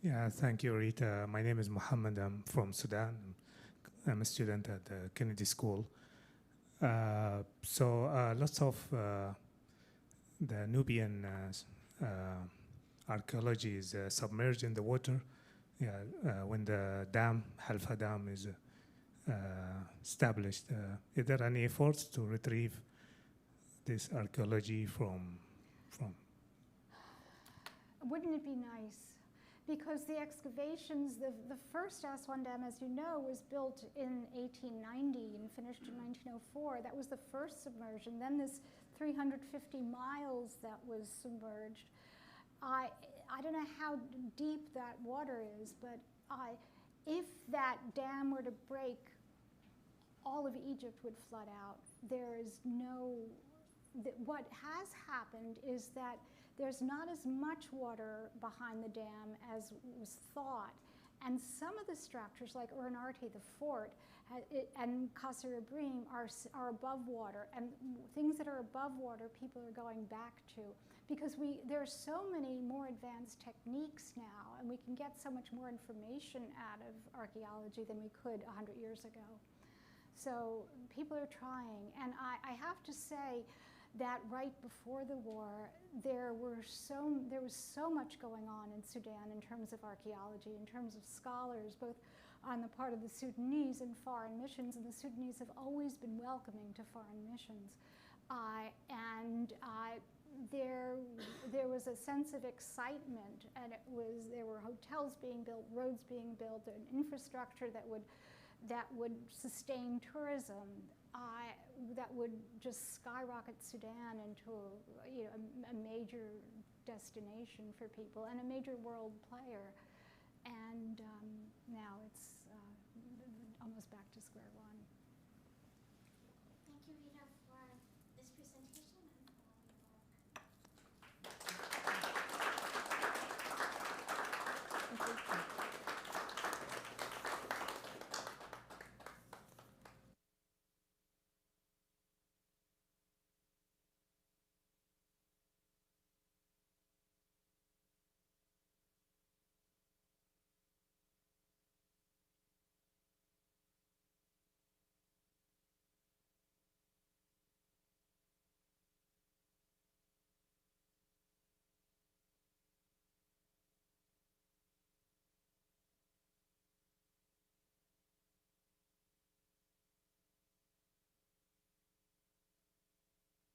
Yeah, thank you, Rita. My name is Mohammed. I'm from Sudan. I'm a student at the Kennedy School. Lots of the Nubian archaeology is submerged in the water. When the dam, Halfa Dam, is established, is there any efforts to retrieve this archaeology from? Wouldn't it be nice? Because the excavations, the first Aswan Dam, as you know, was built in 1890 and finished in 1904. That was the first submersion. Then this 350 miles that was submerged. I don't know how deep that water is, but if that dam were to break, all of Egypt would flood out. There is what has happened is that there's not as much water behind the dam as was thought. And some of the structures, like Urinarte, the fort, and Qasr Ibrahim are above water. And things that are above water, people are going back to. Because there are so many more advanced techniques now, and we can get so much more information out of archaeology than we could 100 years ago. So people are trying. And I have to say that right before the war, there was so much going on in Sudan in terms of archaeology, in terms of scholars, both on the part of the Sudanese and foreign missions, and the Sudanese have always been welcoming to foreign missions. There was a sense of excitement, and there were hotels being built, roads being built, an infrastructure that would sustain tourism, that would just skyrocket Sudan into a major destination for people and a major world player. And now it's almost back to square one. Thank you, Rita.